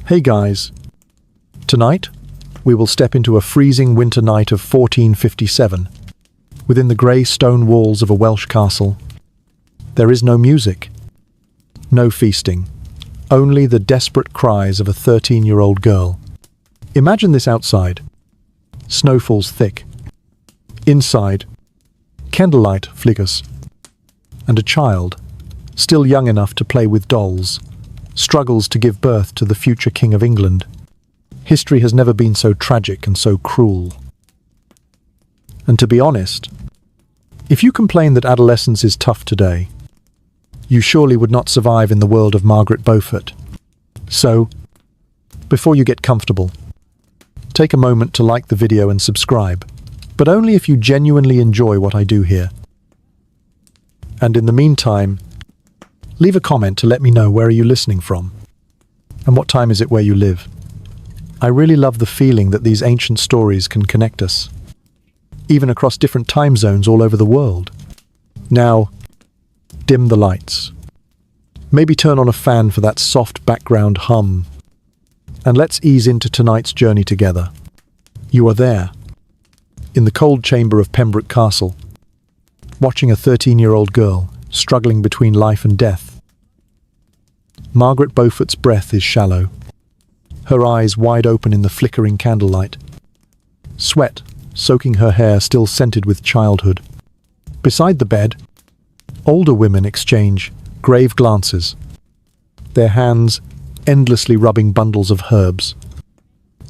Hey guys, tonight we will step into a freezing winter night of 1457. Within the grey stone walls of a Welsh castle, there is no music, no feasting, only the desperate cries of a 13-year-old girl. Imagine this outside. Snow falls thick. Inside, candlelight flickers, and a child, still young enough to play with dolls, struggles to give birth to the future King of England. History has never been so tragic and so cruel. And to be honest, if you complain that adolescence is tough today, you surely would not survive in the world of Margaret Beaufort. So, before you get comfortable, take a moment to like the video and subscribe, but only if you genuinely enjoy what I do here. And in the meantime, leave a comment to let me know where are you listening from, and what time is it where you live. I really love the feeling that these ancient stories can connect us, even across different time zones all over the world. Now, dim the lights. Maybe turn on a fan for that soft background hum, and let's ease into tonight's journey together. You are there, in the cold chamber of Pembroke Castle, watching a 13-year-old girl struggling between life and death. Margaret Beaufort's breath is shallow, her eyes wide open in the flickering candlelight. Sweat soaking her hair still scented with childhood. Beside the bed, older women exchange grave glances, their hands endlessly rubbing bundles of herbs,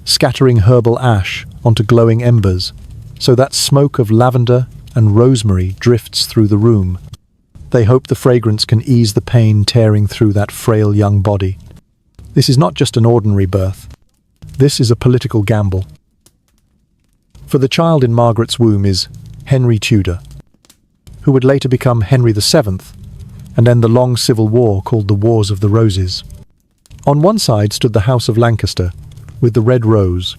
scattering herbal ash onto glowing embers so that smoke of lavender and rosemary drifts through the room. They hope the fragrance can ease the pain tearing through that frail young body. This is not just an ordinary birth. This is a political gamble. For the child in Margaret's womb is Henry Tudor, who would later become Henry VII and end the long civil war called the Wars of the Roses. On one side stood the House of Lancaster with the red rose.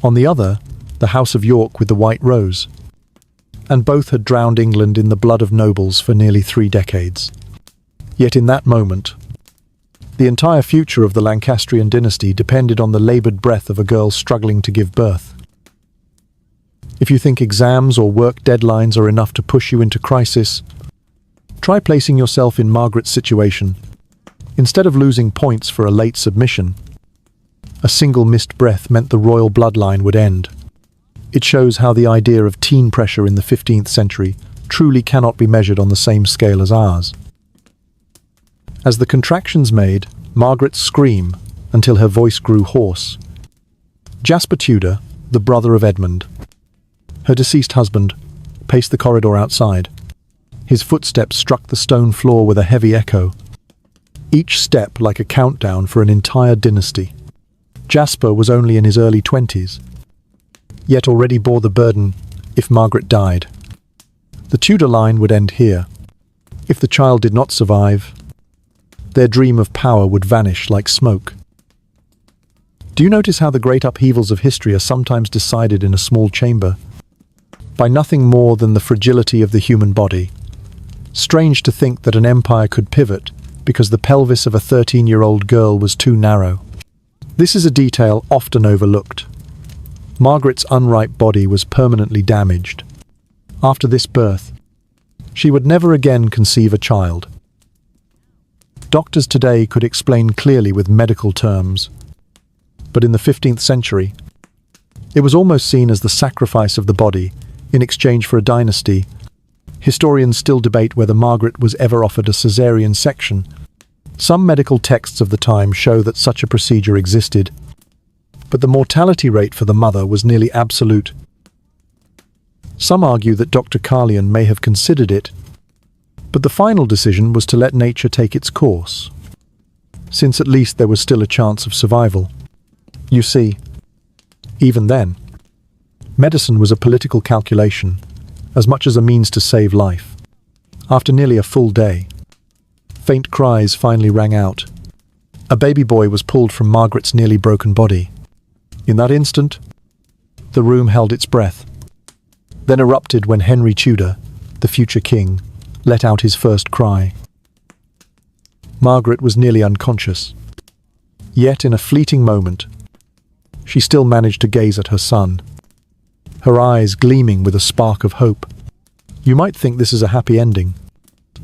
On the other, the House of York with the white rose. And both had drowned England in the blood of nobles for nearly 3 decades. Yet in that moment, the entire future of the Lancastrian dynasty depended on the laboured breath of a girl struggling to give birth. If you think exams or work deadlines are enough to push you into crisis, try placing yourself in Margaret's situation. Instead of losing points for a late submission, a single missed breath meant the royal bloodline would end. It shows how the idea of teen pressure in the 15th century truly cannot be measured on the same scale as ours. As the contractions made Margaret scream until her voice grew hoarse, Jasper Tudor, the brother of Edmund, her deceased husband, paced the corridor outside. His footsteps struck the stone floor with a heavy echo, each step like a countdown for an entire dynasty. Jasper was only in his early 20s, yet already bore the burden if Margaret died. The Tudor line would end here. If the child did not survive, their dream of power would vanish like smoke. Do you notice how the great upheavals of history are sometimes decided in a small chamber, by nothing more than the fragility of the human body? Strange to think that an empire could pivot because the pelvis of a 13-year-old girl was too narrow. This is a detail often overlooked. Margaret's unripe body was permanently damaged. After this birth, she would never again conceive a child. Doctors today could explain clearly with medical terms, but in the 15th century, it was almost seen as the sacrifice of the body in exchange for a dynasty. Historians still debate whether Margaret was ever offered a caesarean section. Some medical texts of the time show that such a procedure existed, but the mortality rate for the mother was nearly absolute. Some argue that Dr. Carlion may have considered it, but the final decision was to let nature take its course, since at least there was still a chance of survival. You see, even then, medicine was a political calculation, as much as a means to save life. After nearly a full day, faint cries finally rang out. A baby boy was pulled from Margaret's nearly broken body. In that instant, the room held its breath, then erupted when Henry Tudor, the future king, let out his first cry. Margaret was nearly unconscious. Yet in a fleeting moment, she still managed to gaze at her son, her eyes gleaming with a spark of hope. You might think this is a happy ending,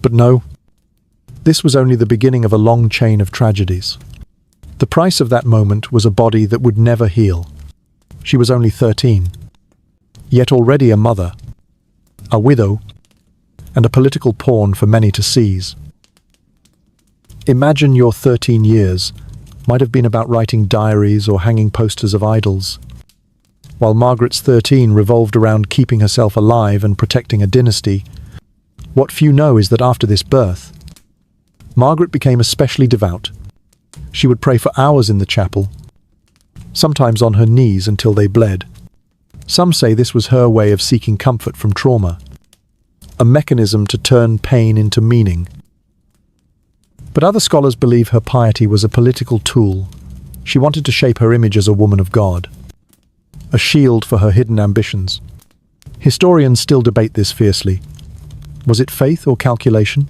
but no. This was only the beginning of a long chain of tragedies. The price of that moment was a body that would never heal. She was only 13, yet already a mother, a widow, and a political pawn for many to seize. Imagine your 13 years might have been about writing diaries or hanging posters of idols, while Margaret's 13 revolved around keeping herself alive and protecting a dynasty. What few know is that after this birth, Margaret became especially devout. She would pray for hours in the chapel, sometimes on her knees until they bled. Some say this was her way of seeking comfort from trauma, a mechanism to turn pain into meaning. But other scholars believe her piety was a political tool. She wanted to shape her image as a woman of God, a shield for her hidden ambitions. Historians still debate this fiercely. Was it faith or calculation?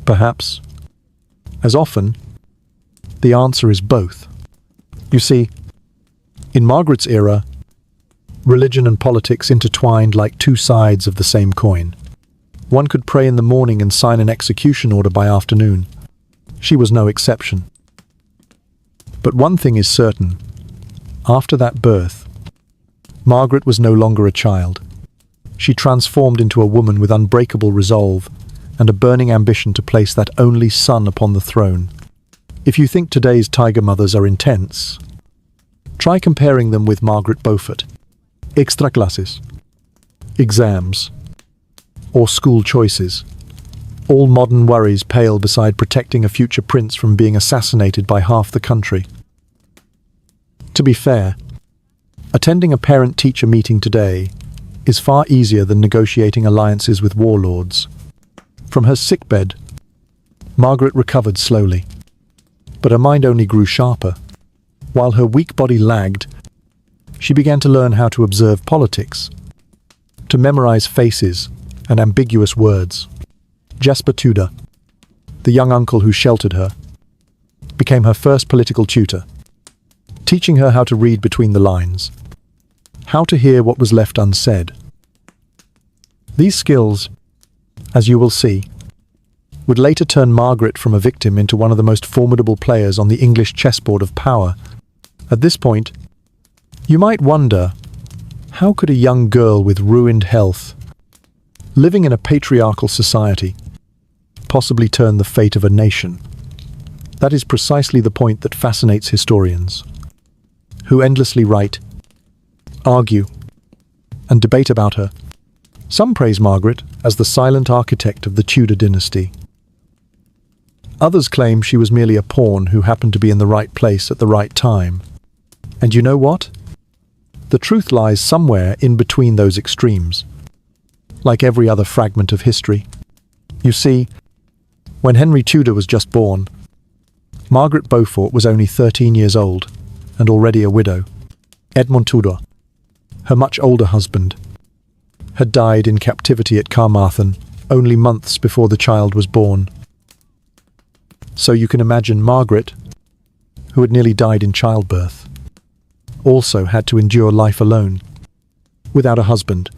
Perhaps. As often, the answer is both. You see, in Margaret's era, religion and politics intertwined like two sides of the same coin. One could pray in the morning and sign an execution order by afternoon. She was no exception. But one thing is certain. After that birth, Margaret was no longer a child. She transformed into a woman with unbreakable resolve and a burning ambition to place that only son upon the throne. If you think today's tiger mothers are intense, try comparing them with Margaret Beaufort. Extra classes, exams, or school choices. All modern worries pale beside protecting a future prince from being assassinated by half the country. To be fair, attending a parent-teacher meeting today is far easier than negotiating alliances with warlords. From her sickbed, Margaret recovered slowly, but her mind only grew sharper. While her weak body lagged, she began to learn how to observe politics, to memorize faces and ambiguous words. Jasper Tudor, the young uncle who sheltered her, became her first political tutor, teaching her how to read between the lines, how to hear what was left unsaid. These skills, as you will see, would later turn Margaret from a victim into one of the most formidable players on the English chessboard of power. At this point, you might wonder, how could a young girl with ruined health, living in a patriarchal society, possibly turn the fate of a nation? That is precisely the point that fascinates historians, who endlessly write, argue, and debate about her. Some praise Margaret as the silent architect of the Tudor dynasty. Others claim she was merely a pawn who happened to be in the right place at the right time. And you know what? The truth lies somewhere in between those extremes. Like every other fragment of history. You see, when Henry Tudor was just born, Margaret Beaufort was only 13 years old and already a widow. Edmund Tudor, her much older husband, had died in captivity at Carmarthen only months before the child was born. So you can imagine Margaret, who had nearly died in childbirth, also had to endure life alone, without a husband,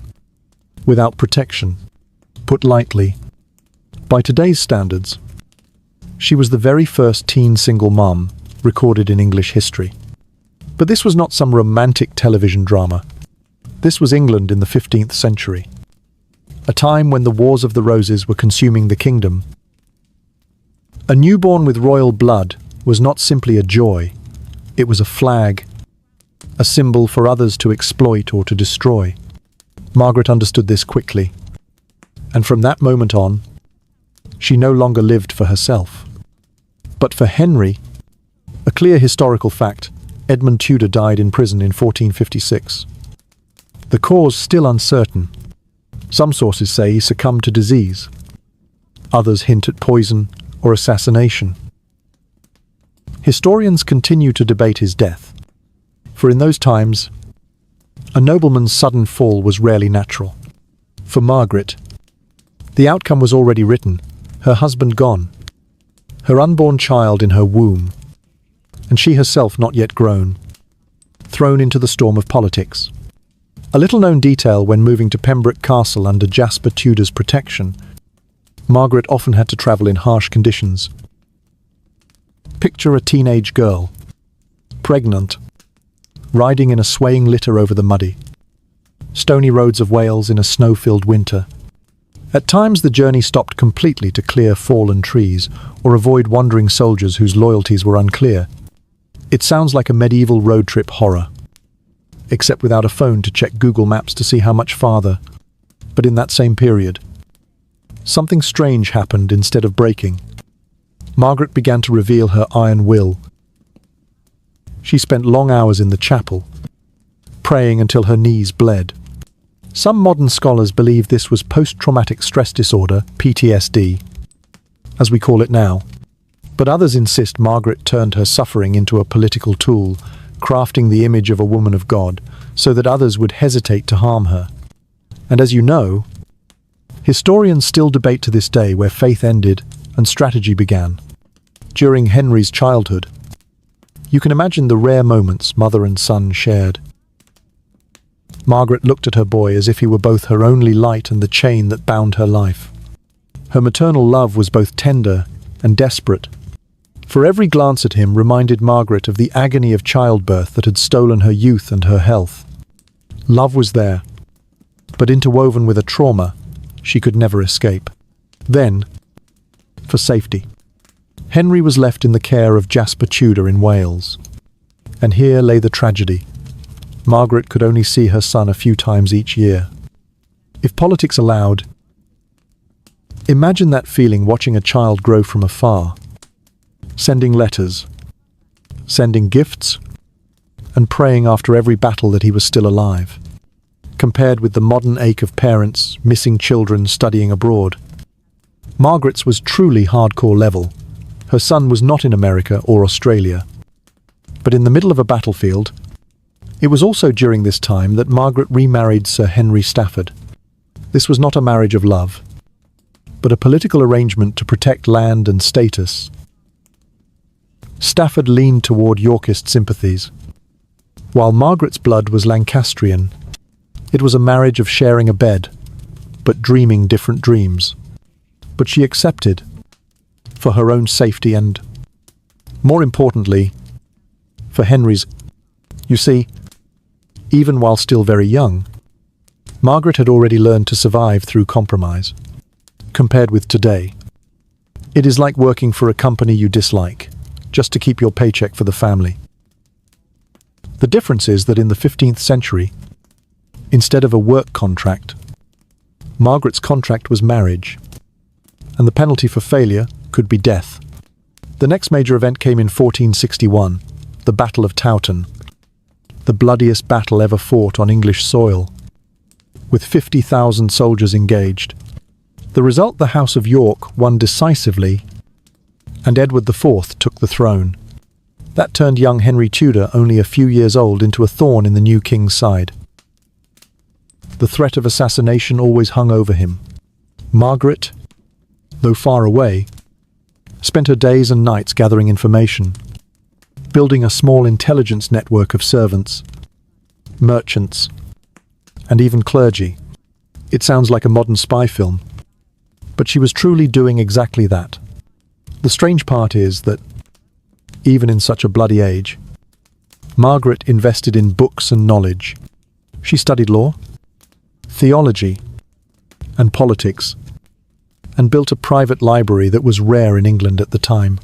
without protection. Put lightly, by today's standards, she was the very first teen single mom recorded in English history. But this was not some romantic television drama. This was England in the 15th century, a time when the Wars of the Roses were consuming the kingdom. A newborn with royal blood was not simply a joy, it was a flag, a symbol for others to exploit or to destroy. Margaret understood this quickly, and from that moment on, she no longer lived for herself. But for Henry, a clear historical fact, Edmund Tudor died in prison in 1456. The cause still uncertain. Some sources say he succumbed to disease. Others hint at poison or assassination. Historians continue to debate his death, for in those times, a nobleman's sudden fall was rarely natural. For Margaret, the outcome was already written, her husband gone, her unborn child in her womb, and she herself not yet grown, thrown into the storm of politics. A little-known detail when moving to Pembroke Castle under Jasper Tudor's protection, Margaret often had to travel in harsh conditions. Picture a teenage girl, pregnant, riding in a swaying litter over the muddy, stony roads of Wales in a snow-filled winter. At times the journey stopped completely to clear fallen trees or avoid wandering soldiers whose loyalties were unclear. It sounds like a medieval road trip horror, except without a phone to check Google Maps to see how much farther. But in that same period, something strange happened instead of breaking. Margaret began to reveal her iron will. She spent long hours in the chapel, praying until her knees bled. Some modern scholars believe this was post-traumatic stress disorder, PTSD, as we call it now. But others insist Margaret turned her suffering into a political tool, crafting the image of a woman of God, so that others would hesitate to harm her. And as you know, historians still debate to this day where faith ended and strategy began. During Henry's childhood, you can imagine the rare moments mother and son shared. Margaret looked at her boy as if he were both her only light and the chain that bound her life. Her maternal love was both tender and desperate, for every glance at him reminded Margaret of the agony of childbirth that had stolen her youth and her health. Love was there, but interwoven with a trauma she could never escape. Then, for safety, Henry was left in the care of Jasper Tudor in Wales. And here lay the tragedy. Margaret could only see her son a few times each year. If politics allowed, imagine that feeling watching a child grow from afar, sending letters, sending gifts, and praying after every battle that he was still alive, compared with the modern ache of parents missing children studying abroad. Margaret's was truly hardcore level. Her son was not in America or Australia, but in the middle of a battlefield. It was also during this time that Margaret remarried Sir Henry Stafford. This was not a marriage of love, but a political arrangement to protect land and status. Stafford leaned toward Yorkist sympathies, while Margaret's blood was Lancastrian. It was a marriage of sharing a bed, but dreaming different dreams. But she accepted, for her own safety and, more importantly, for Henry's. You see, even while still very young, Margaret had already learned to survive through compromise. Compared with today, it is like working for a company you dislike, just to keep your paycheck for the family. The difference is that in the 15th century, instead of a work contract, Margaret's contract was marriage, and the penalty for failure could be death. The next major event came in 1461, the Battle of Towton, the bloodiest battle ever fought on English soil, with 50,000 soldiers engaged. The result, the House of York won decisively, and Edward IV took the throne. That turned young Henry Tudor, only a few years old, into a thorn in the new king's side. The threat of assassination always hung over him. Margaret, though far away, spent her days and nights gathering information, building a small intelligence network of servants, merchants, and even clergy. It sounds like a modern spy film, but she was truly doing exactly that. The strange part is that, even in such a bloody age, Margaret invested in books and knowledge. She studied law, theology, and politics, and built a private library that was rare in England at the time.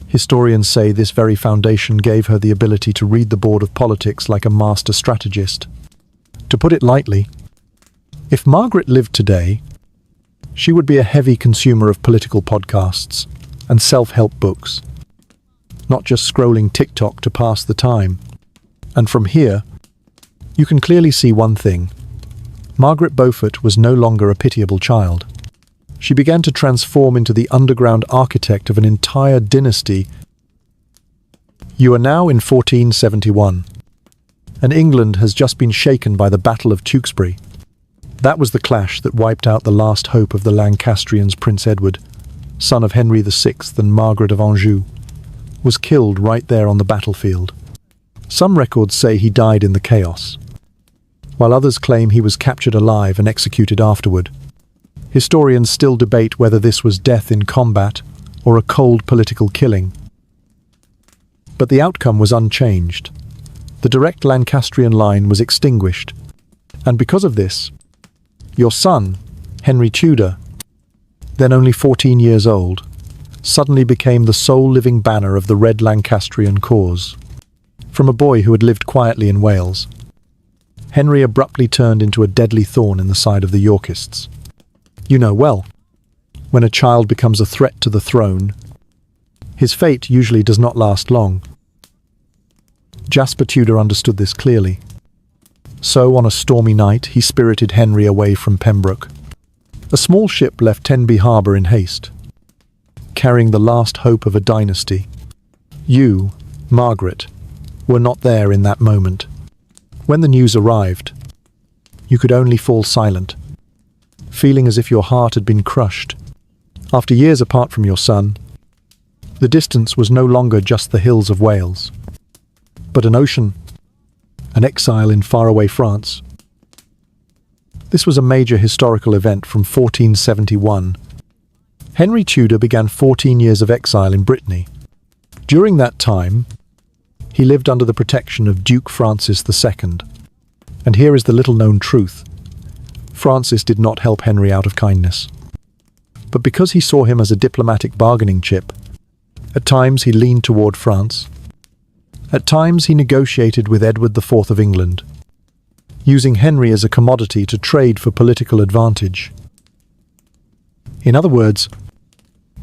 Historians say this very foundation gave her the ability to read the board of politics like a master strategist. To put it lightly, if Margaret lived today, she would be a heavy consumer of political podcasts and self-help books, not just scrolling TikTok to pass the time. And from here, you can clearly see one thing. Margaret Beaufort was no longer a pitiable child. She began to transform into the underground architect of an entire dynasty. You are now in 1471, and England has just been shaken by the Battle of Tewkesbury. That was the clash that wiped out the last hope of the Lancastrians, Prince Edward, son of Henry VI and Margaret of Anjou. was killed right there on the battlefield. Some records say he died in the chaos, while others claim he was captured alive and executed afterward. Historians still debate whether this was death in combat or a cold political killing. But the outcome was unchanged. The direct Lancastrian line was extinguished, and because of this, your son, Henry Tudor, then only 14 years old, suddenly became the sole living banner of the Red Lancastrian cause. From a boy who had lived quietly in Wales, Henry abruptly turned into a deadly thorn in the side of the Yorkists. You know well, when a child becomes a threat to the throne, his fate usually does not last long. Jasper Tudor understood this clearly. So, on a stormy night, he spirited Henry away from Pembroke. A small ship left Tenby harbour in haste, carrying the last hope of a dynasty. You, Margaret, were not there in that moment. When the news arrived, you could only fall silent, feeling as if your heart had been crushed. After years apart from your son, the distance was no longer just the hills of Wales, but an ocean, an exile in faraway France. This was a major historical event from 1471. Henry Tudor began 14 years of exile in Brittany. During that time, he lived under the protection of Duke Francis II. And here is the little-known truth. Francis did not help Henry out of kindness. But because he saw him as a diplomatic bargaining chip, at times he leaned toward France. At times he negotiated with Edward IV of England, using Henry as a commodity to trade for political advantage. In other words,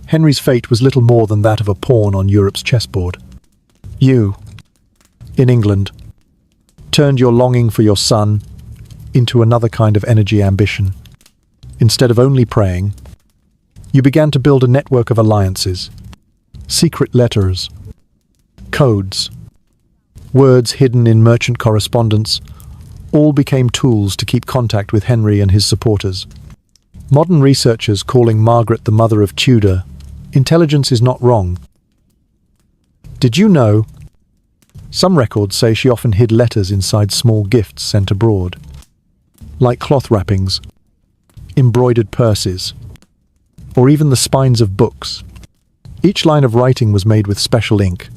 Henry's fate was little more than that of a pawn on Europe's chessboard. You, in England, turned your longing for your son into another kind of energy ambition. Instead of only praying, you began to build a network of alliances, secret letters, codes, words hidden in merchant correspondence, all became tools to keep contact with Henry and his supporters. Modern researchers calling Margaret the mother of Tudor, intelligence is not wrong. Did you know? Some records say she often hid letters inside small gifts sent abroad, like cloth wrappings, embroidered purses, or even the spines of books. Each line of writing was made with special ink,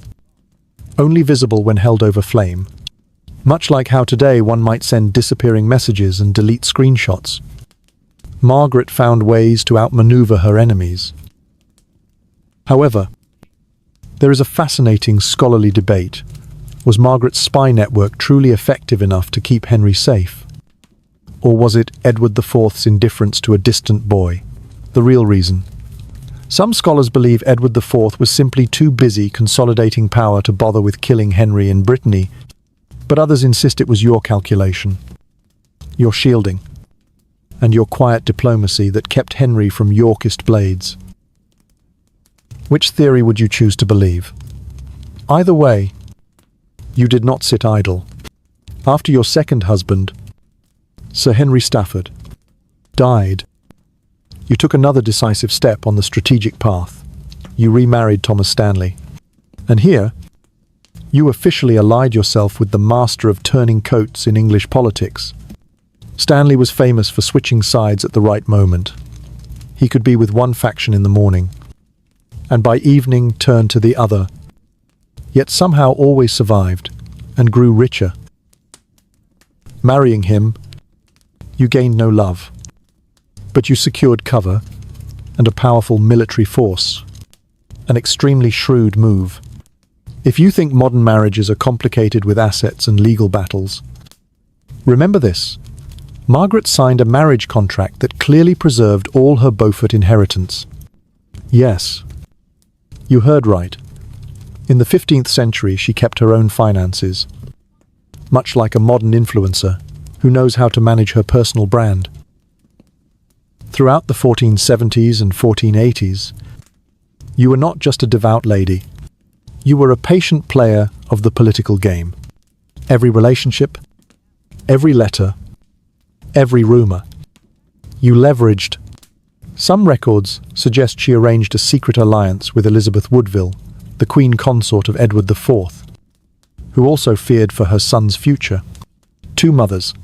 only visible when held over flame, much like how today one might send disappearing messages and delete screenshots. Margaret found ways to outmaneuver her enemies. However, there is a fascinating scholarly debate. Was Margaret's spy network truly effective enough to keep Henry safe? Or was it Edward IV's indifference to a distant boy the real reason? Some scholars believe Edward IV was simply too busy consolidating power to bother with killing Henry in Brittany, but others insist it was your calculation, your shielding, and your quiet diplomacy that kept Henry from Yorkist blades. Which theory would you choose to believe? Either way, you did not sit idle. After your second husband, Sir Henry Stafford, died, you took another decisive step on the strategic path. You remarried Thomas Stanley. And here, you officially allied yourself with the master of turning coats in English politics. Stanley was famous for switching sides at the right moment. He could be with one faction in the morning, and by evening turned to the other, yet somehow always survived and grew richer. Marrying him, you gained no love, but you secured cover and a powerful military force, an extremely shrewd move. If you think modern marriages are complicated with assets and legal battles, remember this. Margaret signed a marriage contract that clearly preserved all her Beaufort inheritance. Yes, you heard right. In the 15th century, she kept her own finances, much like a modern influencer who knows how to manage her personal brand. Throughout the 1470s and 1480s, you were not just a devout lady. You were a patient player of the political game. Every relationship, every letter, every rumor, you leveraged. Some records suggest she arranged a secret alliance with Elizabeth Woodville, the queen consort of Edward IV, who also feared for her son's future. Two mothers,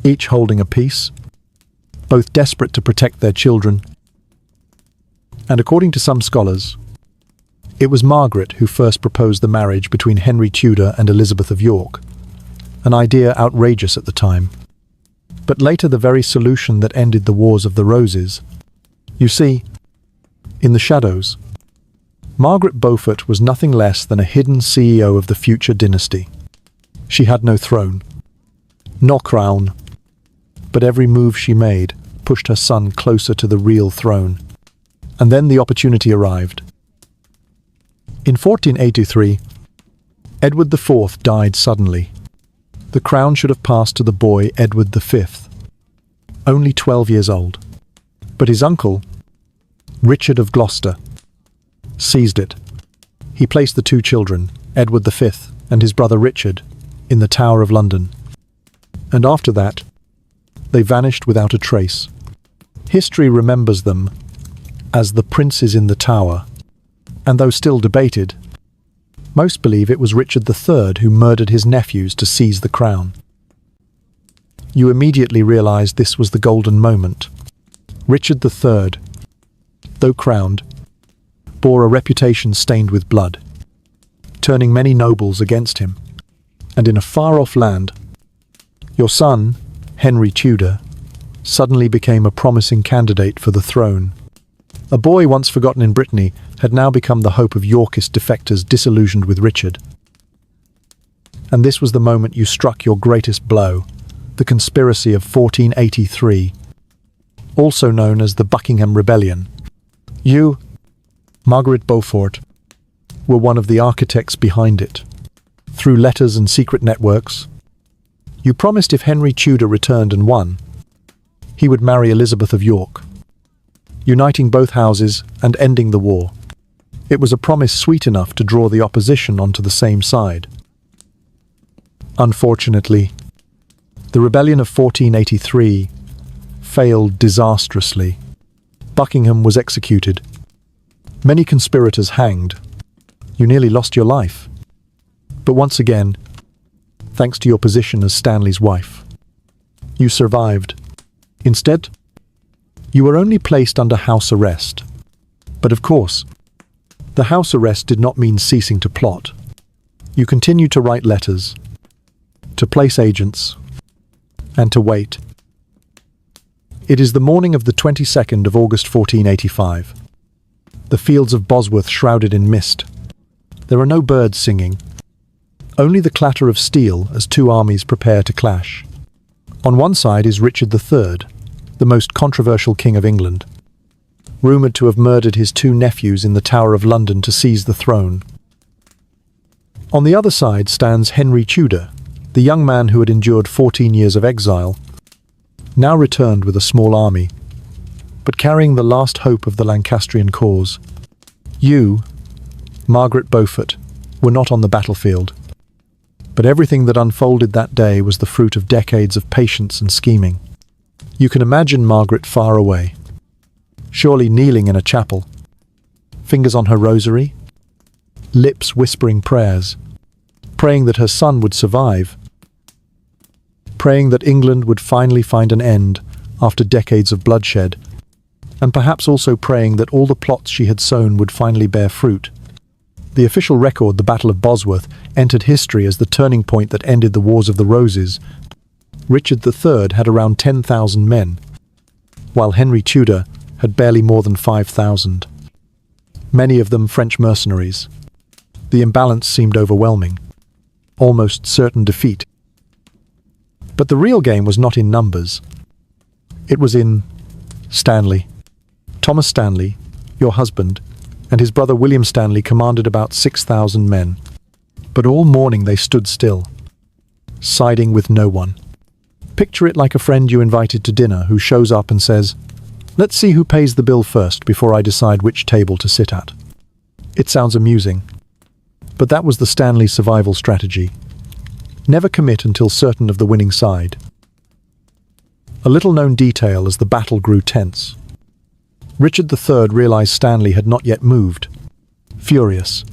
each holding a piece, both desperate to protect their children. And according to some scholars, it was Margaret who first proposed the marriage between Henry Tudor and Elizabeth of York, an idea outrageous at the time, but later the very solution that ended the Wars of the Roses. You see, in the shadows, Margaret Beaufort was nothing less than a hidden CEO of the future dynasty. She had no throne, nor crown, but every move she made pushed her son closer to the real throne. And then the opportunity arrived. In 1483, Edward IV died suddenly. The crown should have passed to the boy Edward V, only 12 years old. But his uncle, Richard of Gloucester, seized it. He placed the two children, Edward V and his brother Richard, in the Tower of London. And after that, they vanished without a trace. History remembers them as the princes in the tower, and though still debated, most believe it was Richard III who murdered his nephews to seize the crown. You immediately realize this was the golden moment. Richard III, though crowned, bore a reputation stained with blood, turning many nobles against him. And in a far-off land, your son, Henry Tudor, suddenly became a promising candidate for the throne. A boy once forgotten in Brittany had now become the hope of Yorkist defectors disillusioned with Richard. And this was the moment you struck your greatest blow, the conspiracy of 1483, also known as the Buckingham Rebellion. You, Margaret Beaufort, were one of the architects behind it. Through letters and secret networks, you promised if Henry Tudor returned and won, he would marry Elizabeth of York, uniting both houses and ending the war. It was a promise sweet enough to draw the opposition onto the same side. Unfortunately, the rebellion of 1483 failed disastrously. Buckingham was executed. Many conspirators hanged. You nearly lost your life. But once again, thanks to your position as Stanley's wife, you survived. Instead, you were only placed under house arrest. But of course, the house arrest did not mean ceasing to plot. You continued to write letters, to place agents, and to wait. It is the morning of the 22nd of August 1485. The fields of Bosworth shrouded in mist. There are no birds singing, only the clatter of steel as two armies prepare to clash. On one side is Richard III, the most controversial king of England, rumoured to have murdered his two nephews in the Tower of London to seize the throne. On the other side stands Henry Tudor, the young man who had endured 14 years of exile, now returned with a small army, but carrying the last hope of the Lancastrian cause. You, Margaret Beaufort, were not on the battlefield, but everything that unfolded that day was the fruit of decades of patience and scheming. You can imagine Margaret far away, surely kneeling in a chapel, fingers on her rosary, lips whispering prayers, praying that her son would survive, praying that England would finally find an end after decades of bloodshed, and perhaps also praying that all the plots she had sown would finally bear fruit. The official record, the Battle of Bosworth, entered history as the turning point that ended the Wars of the Roses. Richard III had around 10,000 men, while Henry Tudor had barely more than 5,000. Many of them French mercenaries. The imbalance seemed overwhelming, almost certain defeat. But the real game was not in numbers. It was in Stanley. Thomas Stanley, your husband, and his brother William Stanley commanded about 6,000 men. But all morning they stood still, siding with no one. Picture it like a friend you invited to dinner who shows up and says, "Let's see who pays the bill first before I decide which table to sit at." It sounds amusing, but that was the Stanley survival strategy. Never commit until certain of the winning side. A little-known detail as the battle grew tense. Richard III realized Stanley had not yet moved. Furious,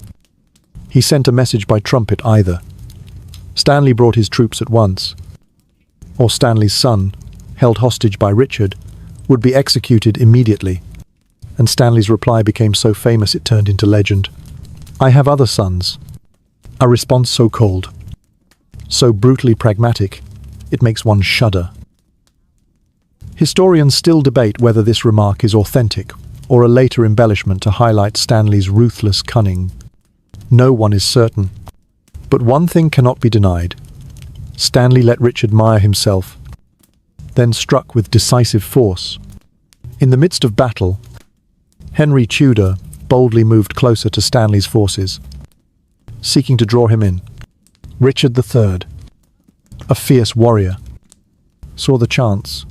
he sent a message by trumpet either. Stanley brought his troops at once, or Stanley's son, held hostage by Richard, would be executed immediately. And Stanley's reply became so famous it turned into legend. "I have other sons." A response so cold, so brutally pragmatic, it makes one shudder. Historians still debate whether this remark is authentic or a later embellishment to highlight Stanley's ruthless cunning. No one is certain. But one thing cannot be denied. Stanley let Richard mire himself, then struck with decisive force. In the midst of battle, Henry Tudor boldly moved closer to Stanley's forces, seeking to draw him in. Richard III, a fierce warrior, saw the chance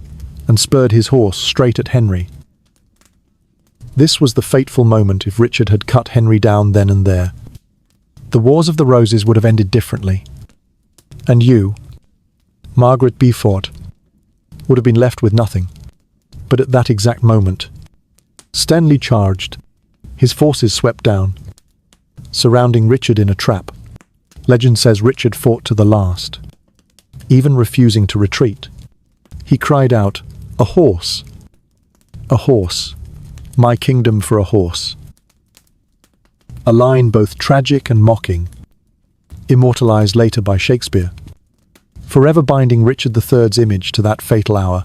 and spurred his horse straight at Henry. This was the fateful moment. If Richard had cut Henry down then and there, the Wars of the Roses would have ended differently. And you, Margaret Beaufort, would have been left with nothing. But at that exact moment, Stanley charged. His forces swept down, surrounding Richard in a trap. Legend says Richard fought to the last, even refusing to retreat. He cried out, "A horse! A horse! My kingdom for a horse!" A line both tragic and mocking, immortalized later by Shakespeare, forever binding Richard III's image to that fatal hour.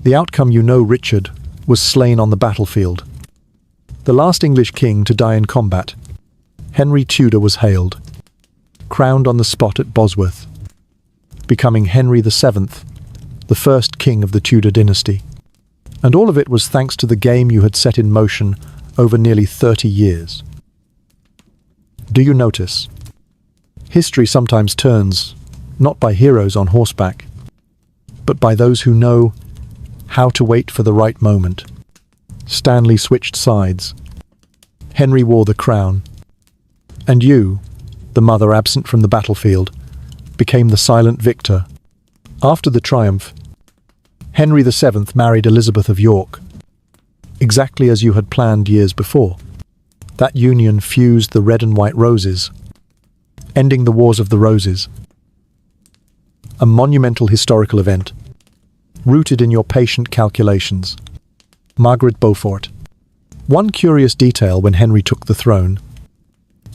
The outcome, Richard was slain on the battlefield. The last English king to die in combat, Henry Tudor, was hailed, crowned on the spot at Bosworth, becoming Henry VII, the first king of the Tudor dynasty. And all of it was thanks to the game you had set in motion over nearly 30 years. Do you notice? History sometimes turns, not by heroes on horseback, but by those who know how to wait for the right moment. Stanley switched sides. Henry wore the crown. And you, the mother absent from the battlefield, became the silent victor. After the triumph, Henry VII married Elizabeth of York, exactly as you had planned years before. That union fused the red and white roses, ending the Wars of the Roses. A monumental historical event, rooted in your patient calculations. Margaret Beaufort. One curious detail when Henry took the throne.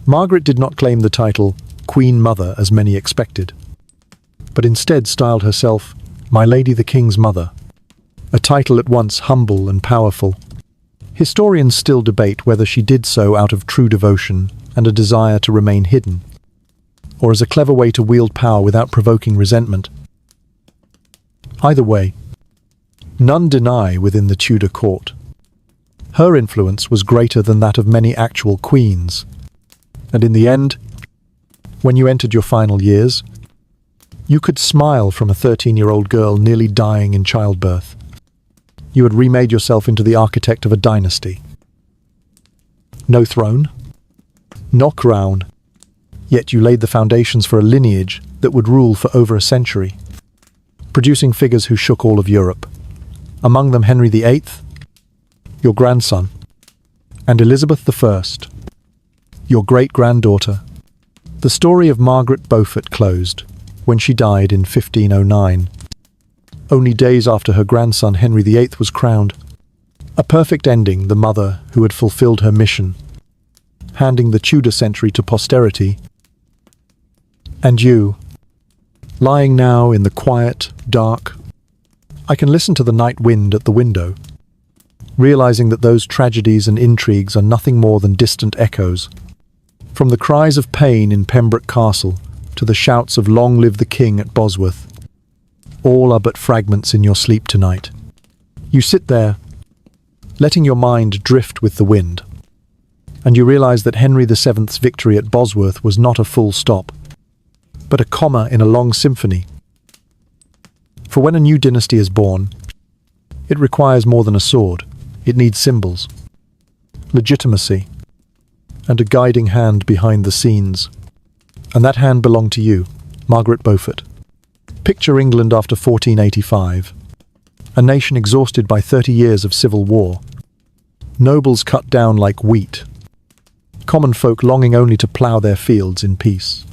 Margaret did not claim the title Queen Mother as many expected, but instead styled herself My Lady the King's Mother, a title at once humble and powerful. Historians still debate whether she did so out of true devotion and a desire to remain hidden, or as a clever way to wield power without provoking resentment. Either way, none deny within the Tudor court, her influence was greater than that of many actual queens. And in the end, when you entered your final years, you could smile from a 13-year-old girl nearly dying in childbirth. You had remade yourself into the architect of a dynasty. No throne, no crown, yet you laid the foundations for a lineage that would rule for over a century, producing figures who shook all of Europe. Among them Henry VIII, your grandson, and Elizabeth I, your great-granddaughter. The story of Margaret Beaufort closed when she died in 1509, only days after her grandson Henry VIII was crowned. A perfect ending, the mother who had fulfilled her mission, handing the Tudor century to posterity. And you, lying now in the quiet, dark, I can listen to the night wind at the window, realizing that those tragedies and intrigues are nothing more than distant echoes. From the cries of pain in Pembroke Castle to the shouts of "Long live the King" at Bosworth, all are but fragments in your sleep tonight. You sit there, letting your mind drift with the wind, and you realize that Henry VII's victory at Bosworth was not a full stop, but a comma in a long symphony. For when a new dynasty is born, it requires more than a sword. It needs symbols, legitimacy, and a guiding hand behind the scenes. And that hand belonged to you, Margaret Beaufort. Picture England after 1485, a nation exhausted by 30 years of civil war, nobles cut down like wheat, common folk longing only to plough their fields in peace.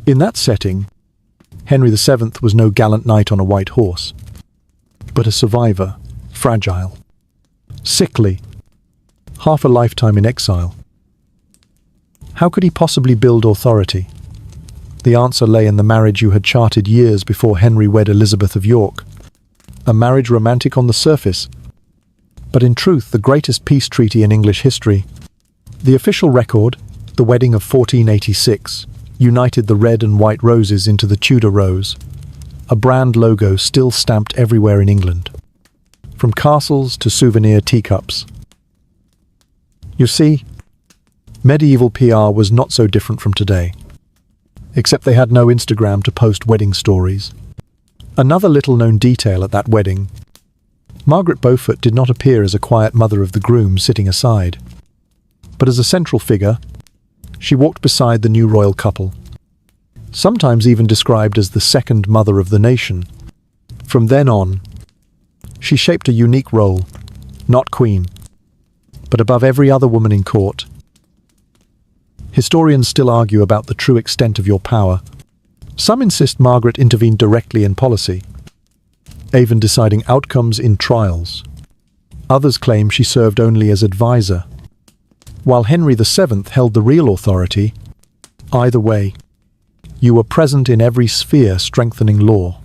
In that setting, Henry VII was no gallant knight on a white horse, but a survivor, fragile, sickly, half a lifetime in exile. How could he possibly build authority? The answer lay in the marriage you had charted years before Henry wed Elizabeth of York. A marriage romantic on the surface, but in truth the greatest peace treaty in English history. The official record, the wedding of 1486, united the red and white roses into the Tudor rose, a brand logo still stamped everywhere in England, from castles to souvenir teacups. You see, medieval PR was not so different from today, except they had no Instagram to post wedding stories. Another little-known detail at that wedding: Margaret Beaufort did not appear as a quiet mother of the groom sitting aside, but as a central figure. She walked beside the new royal couple, sometimes even described as the second mother of the nation. From then on, she shaped a unique role, not queen, but above every other woman in court. Historians still argue about the true extent of your power. Some insist Margaret intervened directly in policy, even deciding outcomes in trials. Others claim she served only as advisor, while Henry VII held the real authority. Either way, you were present in every sphere, strengthening law,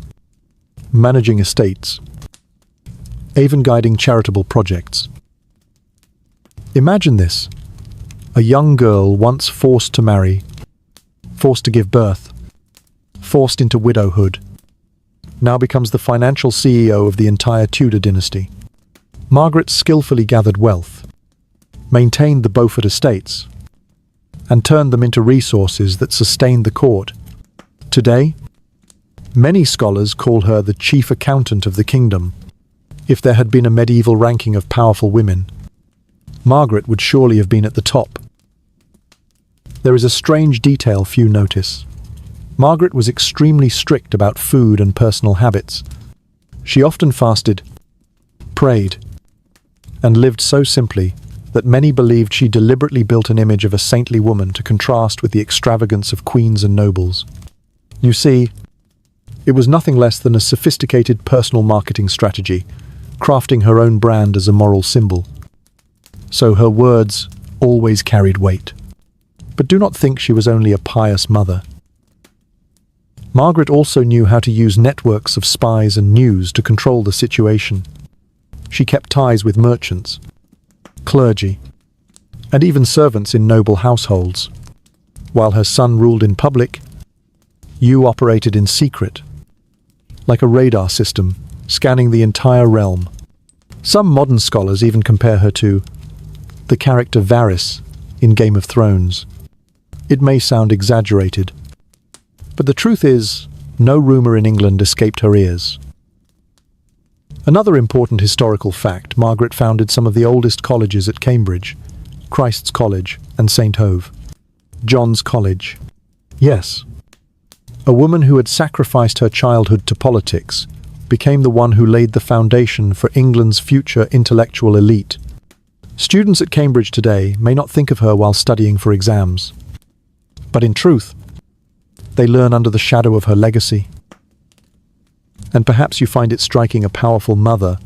managing estates, even guiding charitable projects. Imagine this: a young girl once forced to marry, forced to give birth, forced into widowhood, now becomes the financial CEO of the entire Tudor dynasty. Margaret skillfully gathered wealth, maintained the Beaufort estates, and turned them into resources that sustained the court. Today, many scholars call her the chief accountant of the kingdom. If there had been a medieval ranking of powerful women, Margaret would surely have been at the top. There is a strange detail few notice. Margaret was extremely strict about food and personal habits. She often fasted, prayed, and lived so simply that many believed she deliberately built an image of a saintly woman to contrast with the extravagance of queens and nobles. You see, it was nothing less than a sophisticated personal marketing strategy, crafting her own brand as a moral symbol. So her words always carried weight. But do not think she was only a pious mother. Margaret also knew how to use networks of spies and news to control the situation. She kept ties with merchants, clergy, and even servants in noble households. While her son ruled in public, you operated in secret, like a radar system, scanning the entire realm. Some modern scholars even compare her to the character Varys in Game of Thrones. It may sound exaggerated, but the truth is, no rumor in England escaped her ears. Another important historical fact: Margaret founded some of the oldest colleges at Cambridge, Christ's College and St. Hove. John's College. Yes, a woman who had sacrificed her childhood to politics became the one who laid the foundation for England's future intellectual elite. Students at Cambridge today may not think of her while studying for exams, but in truth, they learn under the shadow of her legacy. And perhaps you find it striking: a powerful mother,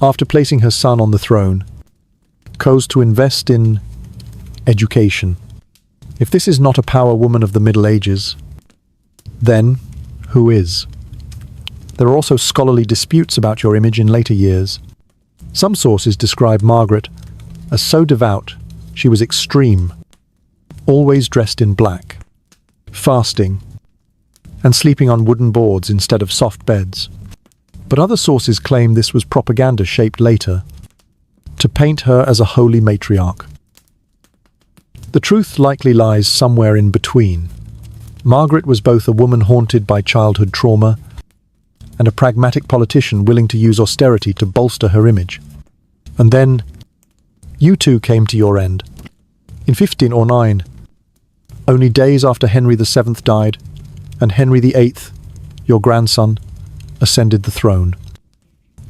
after placing her son on the throne, chose to invest in education. If this is not a power woman of the Middle Ages, then who is? There are also scholarly disputes about your image in later years. Some sources describe Margaret as so devout she was extreme, always dressed in black, fasting, and sleeping on wooden boards instead of soft beds. But other sources claim this was propaganda shaped later to paint her as a holy matriarch. The truth likely lies somewhere in between. Margaret was both a woman haunted by childhood trauma and a pragmatic politician willing to use austerity to bolster her image. And then, you too came to your end. In 1509, only days after Henry VII died, and Henry VIII, your grandson, ascended the throne.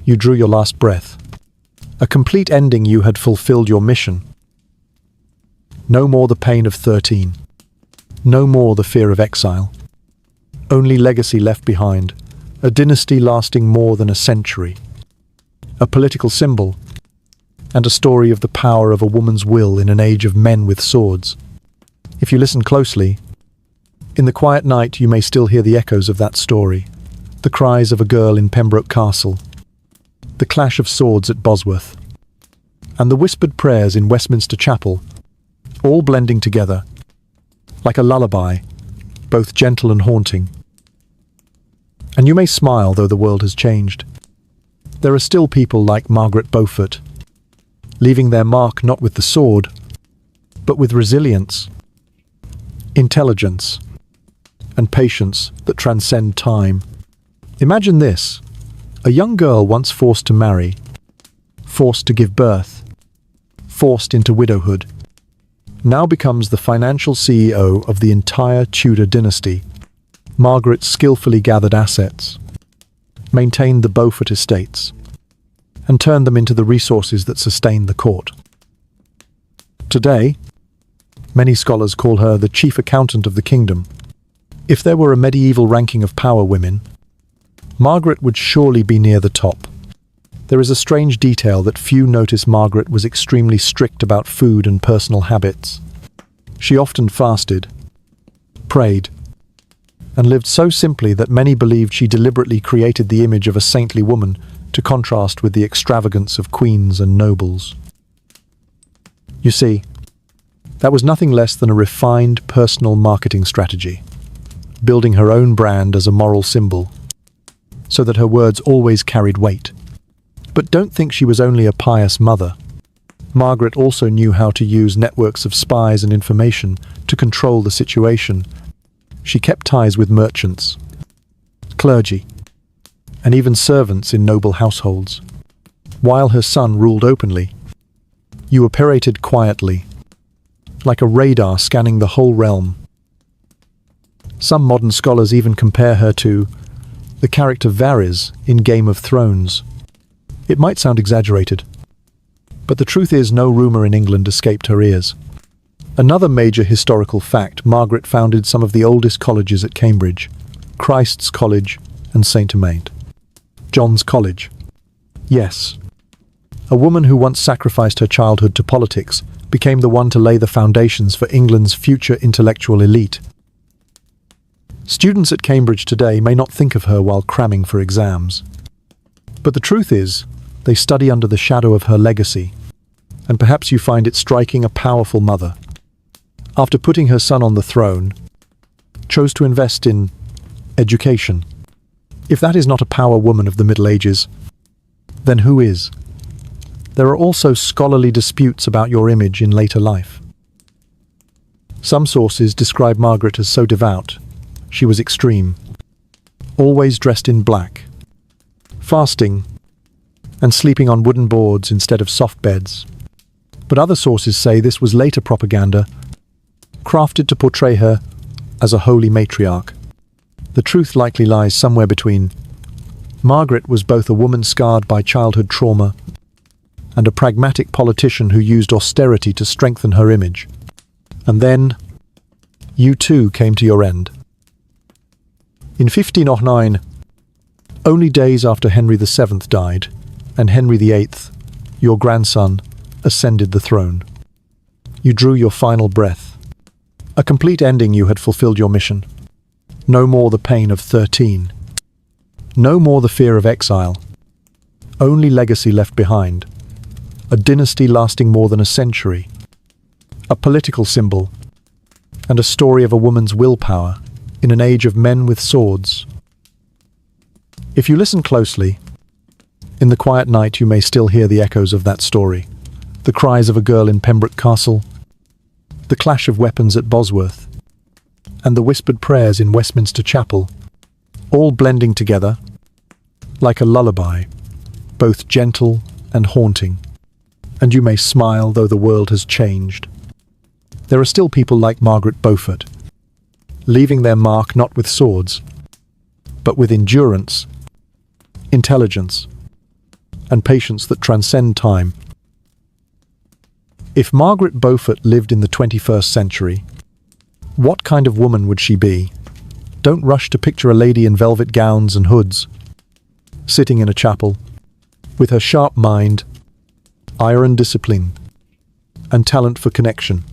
You drew your last breath. A complete ending. You had fulfilled your mission. No more the pain of 13. No more the fear of exile. Only legacy left behind, a dynasty lasting more than a century. A political symbol, and a story of the power of a woman's will in an age of men with swords. If you listen closely, in the quiet night you may still hear the echoes of that story. The cries of a girl in Pembroke Castle, the clash of swords at Bosworth, and the whispered prayers in Westminster Chapel, all blending together, like a lullaby, both gentle and haunting. And you may smile, though the world has changed. There are still people like Margaret Beaufort, leaving their mark not with the sword, but with resilience, intelligence, and patience that transcend time. Imagine this: a young girl once forced to marry, forced to give birth, forced into widowhood, now becomes the financial CEO of the entire Tudor dynasty. Margaret skillfully gathered assets, maintained the Beaufort estates, and turned them into the resources that sustained the court. Today, many scholars call her the chief accountant of the kingdom. If there were a medieval ranking of power women, Margaret would surely be near the top. There is a strange detail that few notice: Margaret was extremely strict about food and personal habits. She often fasted, prayed, and lived so simply that many believed she deliberately created the image of a saintly woman to contrast with the extravagance of queens and nobles. You see, that was nothing less than a refined personal marketing strategy, building her own brand as a moral symbol, so that her words always carried weight. But don't think she was only a pious mother. Margaret also knew how to use networks of spies and information to control the situation. She kept ties with merchants, clergy, and even servants in noble households. While her son ruled openly, you operated quietly, like a radar scanning the whole realm. Some modern scholars even compare her to the character Varys in Game of Thrones. It might sound exaggerated, but the truth is no rumour in England escaped her ears. Another major historical fact: Margaret founded some of the oldest colleges at Cambridge: Christ's College and St. Amand. John's College. Yes, a woman who once sacrificed her childhood to politics became the one to lay the foundations for England's future intellectual elite. Students at Cambridge today may not think of her while cramming for exams. But the truth is, they study under the shadow of her legacy, and perhaps you find it striking: a powerful mother, after putting her son on the throne, chose to invest in education. If that is not a power woman of the Middle Ages, then who is? There are also scholarly disputes about your image in later life. Some sources describe Margaret as so devout, she was extreme, always dressed in black, fasting, and sleeping on wooden boards instead of soft beds. But other sources say this was later propaganda, crafted to portray her as a holy matriarch. The truth likely lies somewhere between. Margaret was both a woman scarred by childhood trauma and a pragmatic politician who used austerity to strengthen her image. And then, you too came to your end. In 1509, only days after Henry VII died, and Henry VIII, your grandson, ascended the throne. You drew your final breath. A complete ending. You had fulfilled your mission. No more the pain of 13. No more the fear of exile. Only legacy left behind. A dynasty lasting more than a century. A political symbol. And a story of a woman's willpower in an age of men with swords. If you listen closely, in the quiet night you may still hear the echoes of that story. The cries of a girl in Pembroke Castle, the clash of weapons at Bosworth, and the whispered prayers in Westminster Chapel, all blending together like a lullaby, both gentle and haunting. And you may smile, though the world has changed. There are still people like Margaret Beaufort, leaving their mark not with swords, but with endurance, intelligence, and patience that transcend time. If Margaret Beaufort lived in the 21st century, what kind of woman would she be? Don't rush to picture a lady in velvet gowns and hoods, sitting in a chapel, with her sharp mind, iron discipline, and talent for connection.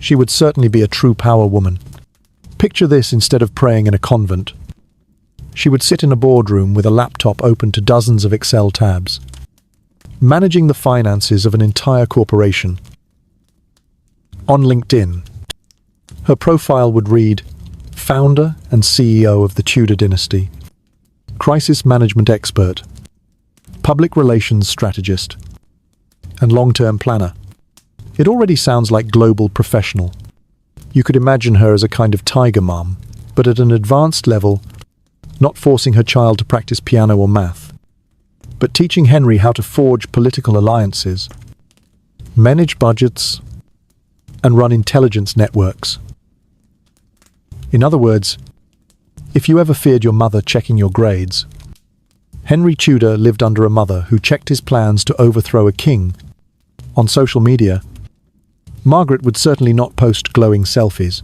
She would certainly be a true power woman. Picture this instead of praying in a convent. She would sit in a boardroom with a laptop open to dozens of Excel tabs, managing the finances of an entire corporation. On LinkedIn, her profile would read, founder and CEO of the Tudor dynasty, crisis management expert, public relations strategist, and long-term planner. It already sounds like global professional. You could imagine her as a kind of tiger mom, but at an advanced level, not forcing her child to practice piano or math, but teaching Henry how to forge political alliances, manage budgets, and run intelligence networks. In other words, if you ever feared your mother checking your grades, Henry Tudor lived under a mother who checked his plans to overthrow a king. On social media, Margaret would certainly not post glowing selfies.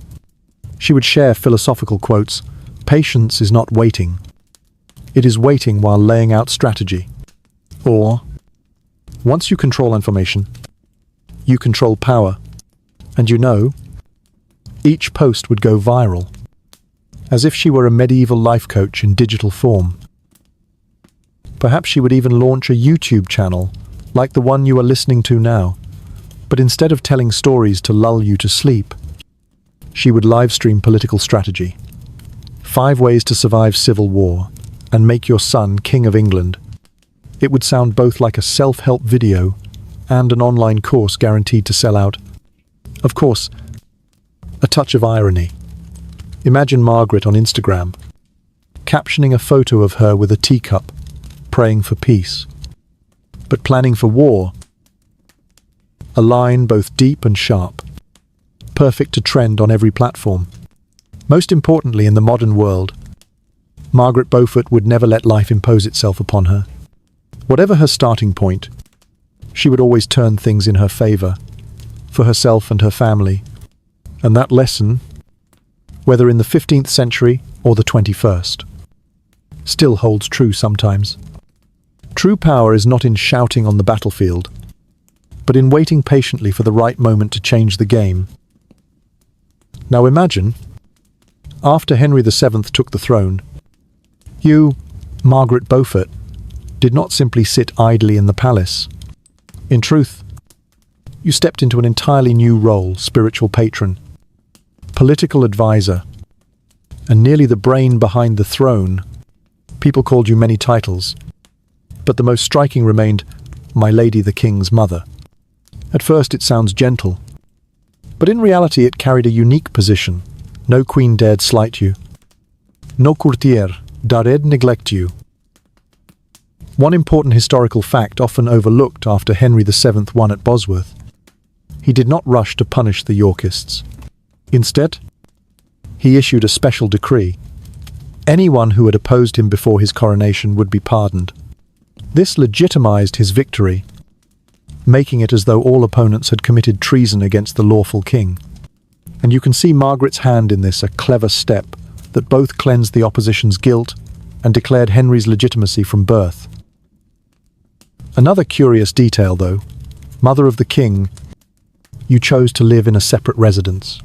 She would share philosophical quotes, "Patience is not waiting. It is waiting while laying out strategy." Or, "Once you control information, you control power." And you know, each post would go viral, as if she were a medieval life coach in digital form. Perhaps she would even launch a YouTube channel, like the one you are listening to now. But instead of telling stories to lull you to sleep, she would livestream political strategy. 5 ways to survive civil war and make your son King of England. It would sound both like a self-help video and an online course guaranteed to sell out. Of course, a touch of irony. Imagine Margaret on Instagram, captioning a photo of her with a teacup, praying for peace, but planning for war. A line both deep and sharp, perfect to trend on every platform. Most importantly, in the modern world, Margaret Beaufort would never let life impose itself upon her. Whatever her starting point, she would always turn things in her favor, for herself and her family. And that lesson, whether in the 15th century or the 21st, still holds true sometimes. True power is not in shouting on the battlefield, but in waiting patiently for the right moment to change the game. Now imagine, after Henry VII took the throne, you, Margaret Beaufort, did not simply sit idly in the palace. In truth, you stepped into an entirely new role: spiritual patron, political advisor, and nearly the brain behind the throne. People called you many titles, but the most striking remained, "My Lady the King's Mother." At first it sounds gentle, but in reality it carried a unique position. No queen dared slight you. No courtier dared neglect you. One important historical fact often overlooked after Henry VII won at Bosworth: he did not rush to punish the Yorkists. Instead, he issued a special decree. Anyone who had opposed him before his coronation would be pardoned. This legitimized his victory, making it as though all opponents had committed treason against the lawful king. And you can see Margaret's hand in this, a clever step that both cleansed the opposition's guilt and declared Henry's legitimacy from birth. Another curious detail, though: mother of the king, you chose to live in a separate residence,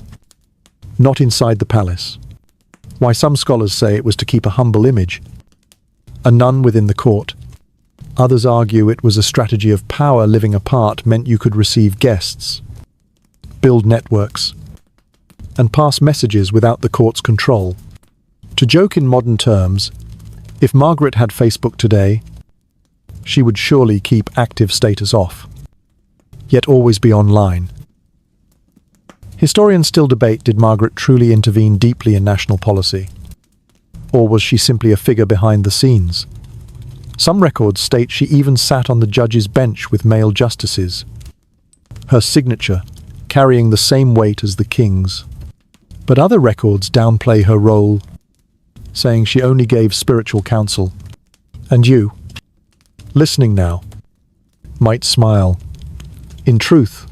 not inside the palace. Why, some scholars say it was to keep a humble image, a nun within the court. Others argue it was a strategy of power. Living apart meant you could receive guests, build networks, and pass messages without the court's control. To joke in modern terms, if Margaret had Facebook today, she would surely keep active status off, yet always be online. Historians still debate, did Margaret truly intervene deeply in national policy? Or was she simply a figure behind the scenes? Some records state she even sat on the judge's bench with male justices, her signature carrying the same weight as the king's. But other records downplay her role, saying she only gave spiritual counsel. And you, listening now, might smile. In truth,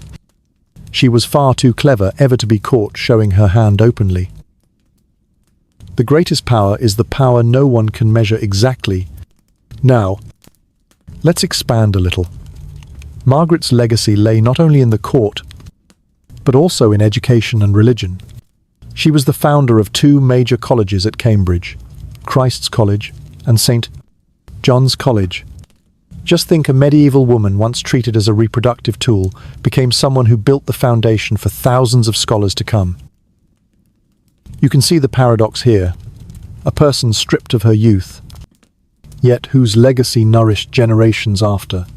She was far too clever ever to be caught showing her hand openly. The greatest power is the power no one can measure exactly. Now, let's expand a little. Margaret's legacy lay not only in the court, but also in education and religion. She was the founder of two major colleges at Cambridge, Christ's College and St. John's College. Just think, a medieval woman once treated as a reproductive tool became someone who built the foundation for thousands of scholars to come. You can see the paradox here. A person stripped of her youth, yet whose legacy nourished generations after.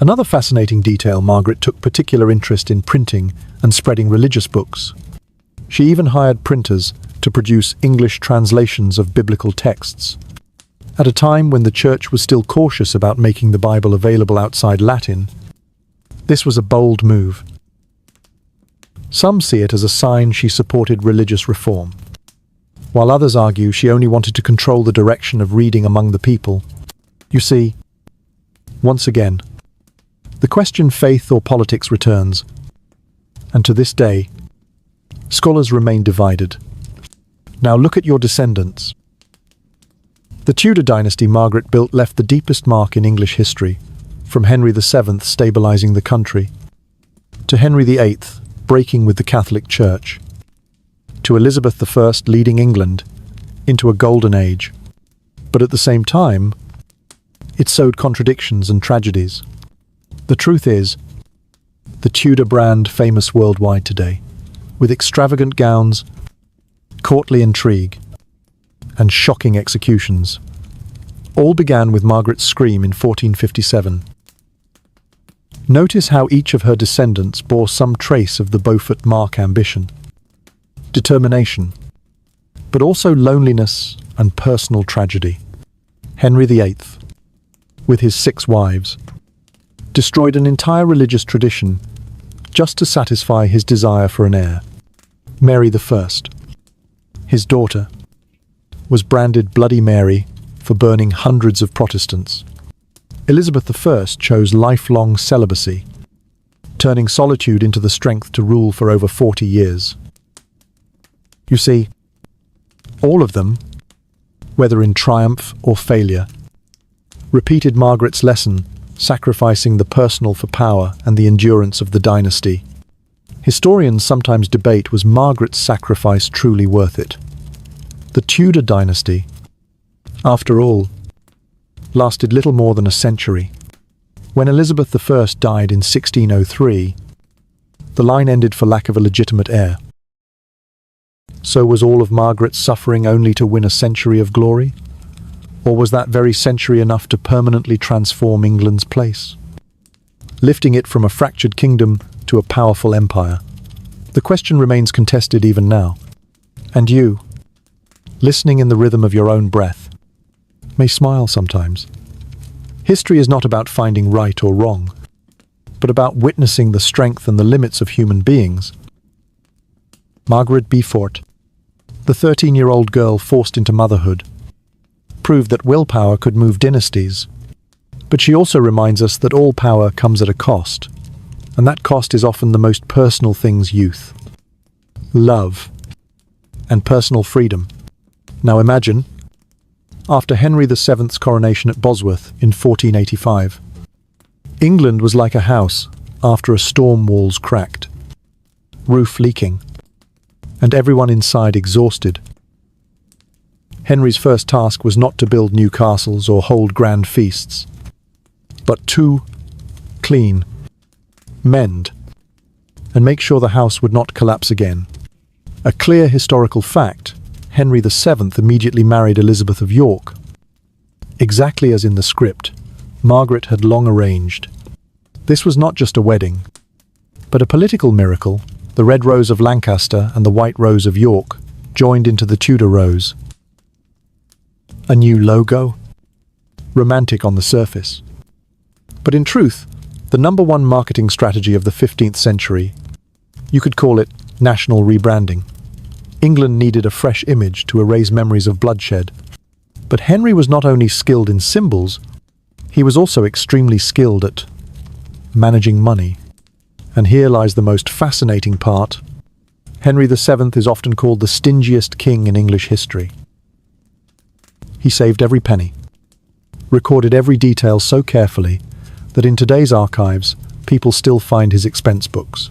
Another fascinating detail: Margaret took particular interest in printing and spreading religious books. She even hired printers to produce English translations of biblical texts. At a time when the Church was still cautious about making the Bible available outside Latin, this was a bold move. Some see it as a sign she supported religious reform, while others argue she only wanted to control the direction of reading among the people. You see, once again, the question faith or politics returns, and to this day, scholars remain divided. Now look at your descendants. The Tudor dynasty Margaret built left the deepest mark in English history, from Henry VII stabilising the country, to Henry VIII breaking with the Catholic Church, to Elizabeth I leading England into a golden age. But at the same time, it sowed contradictions and tragedies. The truth is, the Tudor brand famous worldwide today, with extravagant gowns, courtly intrigue, and shocking executions, all began with Margaret's scream in 1457. Notice how each of her descendants bore some trace of the Beaufort mark: ambition, determination, but also loneliness and personal tragedy. Henry VIII, with his 6 wives, destroyed an entire religious tradition just to satisfy his desire for an heir. Mary I, his daughter, was branded Bloody Mary for burning hundreds of Protestants. Elizabeth I chose lifelong celibacy, turning solitude into the strength to rule for over 40 years. You see, all of them, whether in triumph or failure, repeated Margaret's lesson, sacrificing the personal for power and the endurance of the dynasty. Historians sometimes debate, was Margaret's sacrifice truly worth it? The Tudor dynasty, after all, lasted little more than a century. When Elizabeth I died in 1603, the line ended for lack of a legitimate heir. So was all of Margaret's suffering only to win a century of glory? Or was that very century enough to permanently transform England's place, lifting it from a fractured kingdom to a powerful empire? The question remains contested even now. And you, listening in the rhythm of your own breath, may smile sometimes. History is not about finding right or wrong, but about witnessing the strength and the limits of human beings. Margaret Beaufort, the 13-year-old girl forced into motherhood, proved that willpower could move dynasties. But she also reminds us that all power comes at a cost, and that cost is often the most personal things: youth, love, and personal freedom. Now imagine, after Henry VII's coronation at Bosworth in 1485, England was like a house after a storm: walls cracked, roof leaking, and everyone inside exhausted. Henry's first task was not to build new castles or hold grand feasts, but to clean, mend, and make sure the house would not collapse again. A clear historical fact: Henry VII immediately married Elizabeth of York. Exactly as in the script, Margaret had long arranged. This was not just a wedding, but a political miracle. The red rose of Lancaster and the white rose of York joined into the Tudor rose. A new logo? Romantic on the surface. But in truth, the #1 marketing strategy of the 15th century, you could call it national rebranding. England needed a fresh image to erase memories of bloodshed. But Henry was not only skilled in symbols, he was also extremely skilled at managing money. And here lies the most fascinating part. Henry VII is often called the stingiest king in English history. He saved every penny, recorded every detail so carefully that in today's archives, people still find his expense books.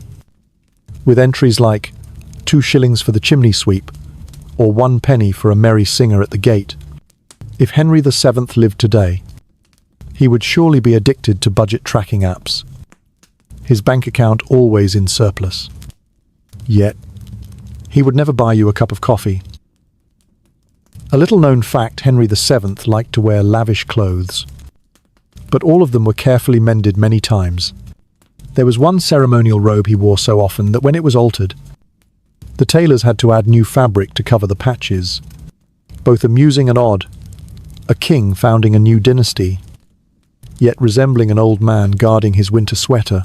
With entries like 2 shillings for the chimney sweep, or 1 penny for a merry singer at the gate. If Henry VII lived today, he would surely be addicted to budget tracking apps. His bank account always in surplus. Yet, he would never buy you a cup of coffee. A little-known fact, Henry VII liked to wear lavish clothes, but all of them were carefully mended many times. There was one ceremonial robe he wore so often that when it was altered, the tailors had to add new fabric to cover the patches. Both amusing and odd, a king founding a new dynasty, yet resembling an old man guarding his winter sweater.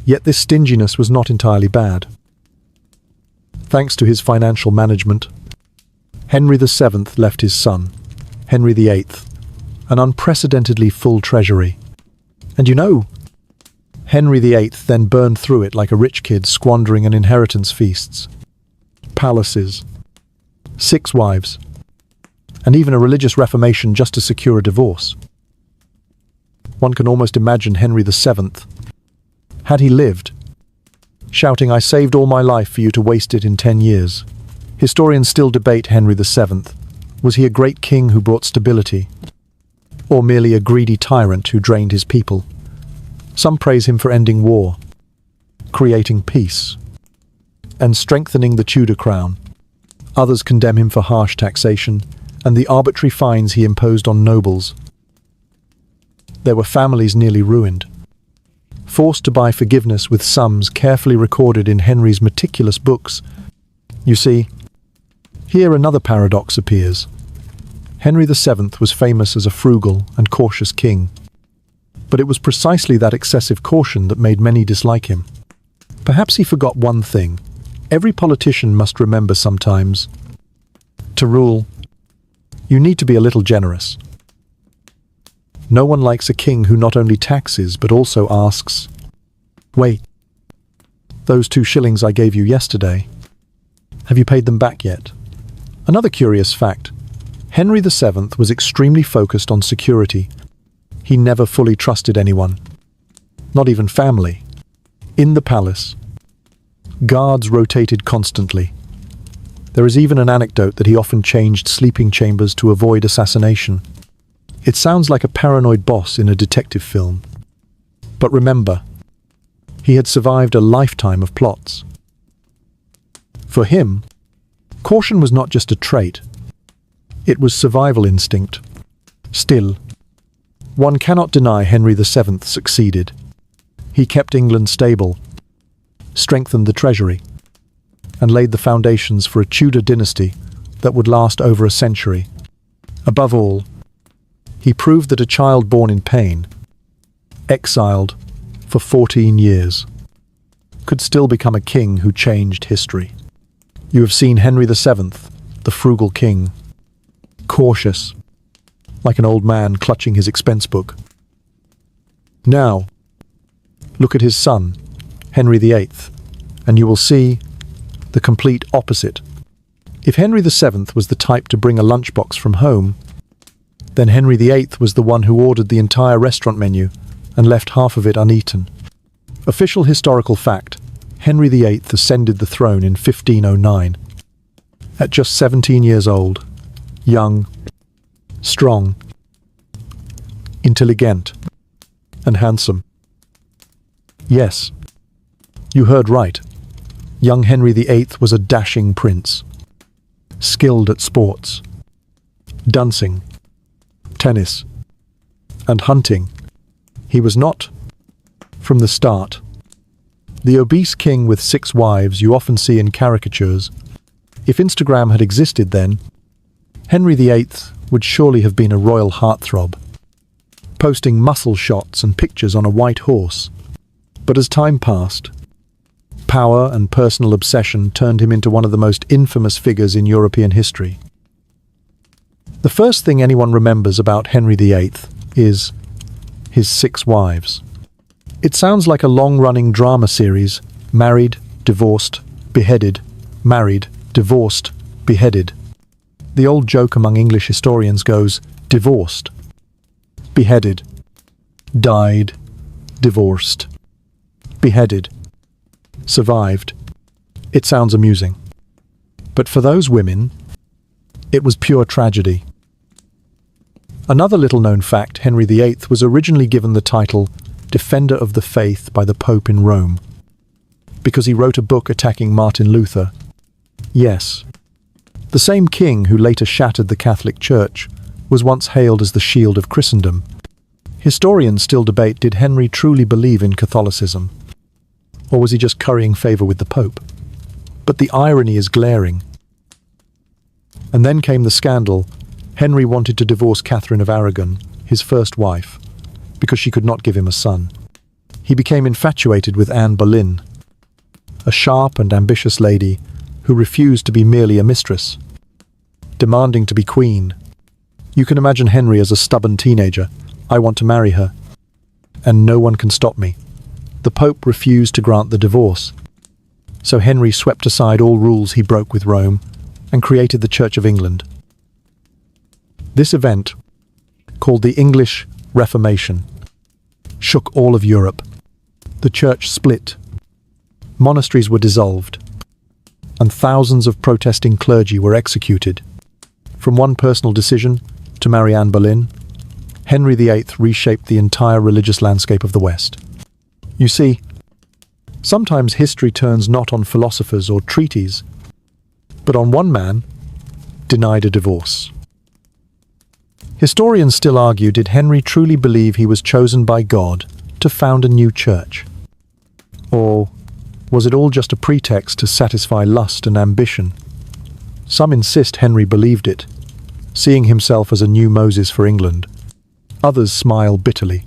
Yet this stinginess was not entirely bad. Thanks to his financial management, Henry VII left his son, Henry VIII, an unprecedentedly full treasury. And you know, Henry VIII then burned through it like a rich kid squandering an inheritance feasts, palaces, 6 wives, and even a religious reformation just to secure a divorce. One can almost imagine Henry VII, had he lived, shouting, "I saved all my life for you to waste it in 10 years." Historians still debate Henry VII. Was he a great king who brought stability, or merely a greedy tyrant who drained his people? Some praise him for ending war, creating peace, and strengthening the Tudor crown. Others condemn him for harsh taxation and the arbitrary fines he imposed on nobles. There were families nearly ruined, forced to buy forgiveness with sums carefully recorded in Henry's meticulous books. You see, here another paradox appears. Henry VII was famous as a frugal and cautious king, but it was precisely that excessive caution that made many dislike him. Perhaps he forgot one thing. Every politician must remember sometimes. To rule, you need to be a little generous. No one likes a king who not only taxes but also asks, "Wait, those 2 shillings I gave you yesterday, have you paid them back yet?" Another curious fact, Henry VII was extremely focused on security. He never fully trusted anyone, not even family. In the palace, guards rotated constantly. There is even an anecdote that he often changed sleeping chambers to avoid assassination. It sounds like a paranoid boss in a detective film. But remember, he had survived a lifetime of plots. For him, caution was not just a trait, it was survival instinct. Still, one cannot deny Henry VII succeeded. He kept England stable, strengthened the treasury, and laid the foundations for a Tudor dynasty that would last over a century. Above all, he proved that a child born in pain, exiled for 14 years, could still become a king who changed history. You have seen Henry VII, the frugal king, cautious, like an old man clutching his expense book. Now, look at his son, Henry VIII, and you will see the complete opposite. If Henry VII was the type to bring a lunchbox from home, then Henry VIII was the one who ordered the entire restaurant menu and left half of it uneaten. Official historical fact, Henry VIII ascended the throne in 1509. At just 17 years old, young, strong, intelligent, and handsome. Yes, you heard right. Young Henry VIII was a dashing prince, skilled at sports, dancing, tennis, and hunting. He was not, from the start, the obese king with 6 wives you often see in caricatures. If Instagram had existed then, Henry VIII would surely have been a royal heartthrob, posting muscle shots and pictures on a white horse. But as time passed, power and personal obsession turned him into one of the most infamous figures in European history. The first thing anyone remembers about Henry VIII is his 6 wives. It sounds like a long-running drama series: married, divorced, beheaded, married, divorced, beheaded. The old joke among English historians goes, divorced, beheaded, died, divorced, beheaded, survived. It sounds amusing. But for those women, it was pure tragedy. Another little-known fact: Henry VIII was originally given the title Defender of the Faith by the Pope in Rome, because he wrote a book attacking Martin Luther. Yes, the same king who later shattered the Catholic Church was once hailed as the shield of Christendom. Historians still debate, did Henry truly believe in Catholicism? Or was he just currying favor with the Pope? But the irony is glaring. And then came the scandal. Henry wanted to divorce Catherine of Aragon, his first wife, because she could not give him a son. He became infatuated with Anne Boleyn, a sharp and ambitious lady who refused to be merely a mistress, demanding to be queen. You can imagine Henry as a stubborn teenager. I want to marry her, and no one can stop me. The Pope refused to grant the divorce, so Henry swept aside all rules he broke with Rome and created the Church of England. This event, called the English Reformation, shook all of Europe. The church split, monasteries were dissolved, and thousands of protesting clergy were executed. From one personal decision to marry Anne Boleyn, Henry VIII reshaped the entire religious landscape of the West. You see, sometimes history turns not on philosophers or treaties, but on one man denied a divorce. Historians still argue, did Henry truly believe he was chosen by God to found a new church? Or was it all just a pretext to satisfy lust and ambition? Some insist Henry believed it, seeing himself as a new Moses for England. Others smile bitterly,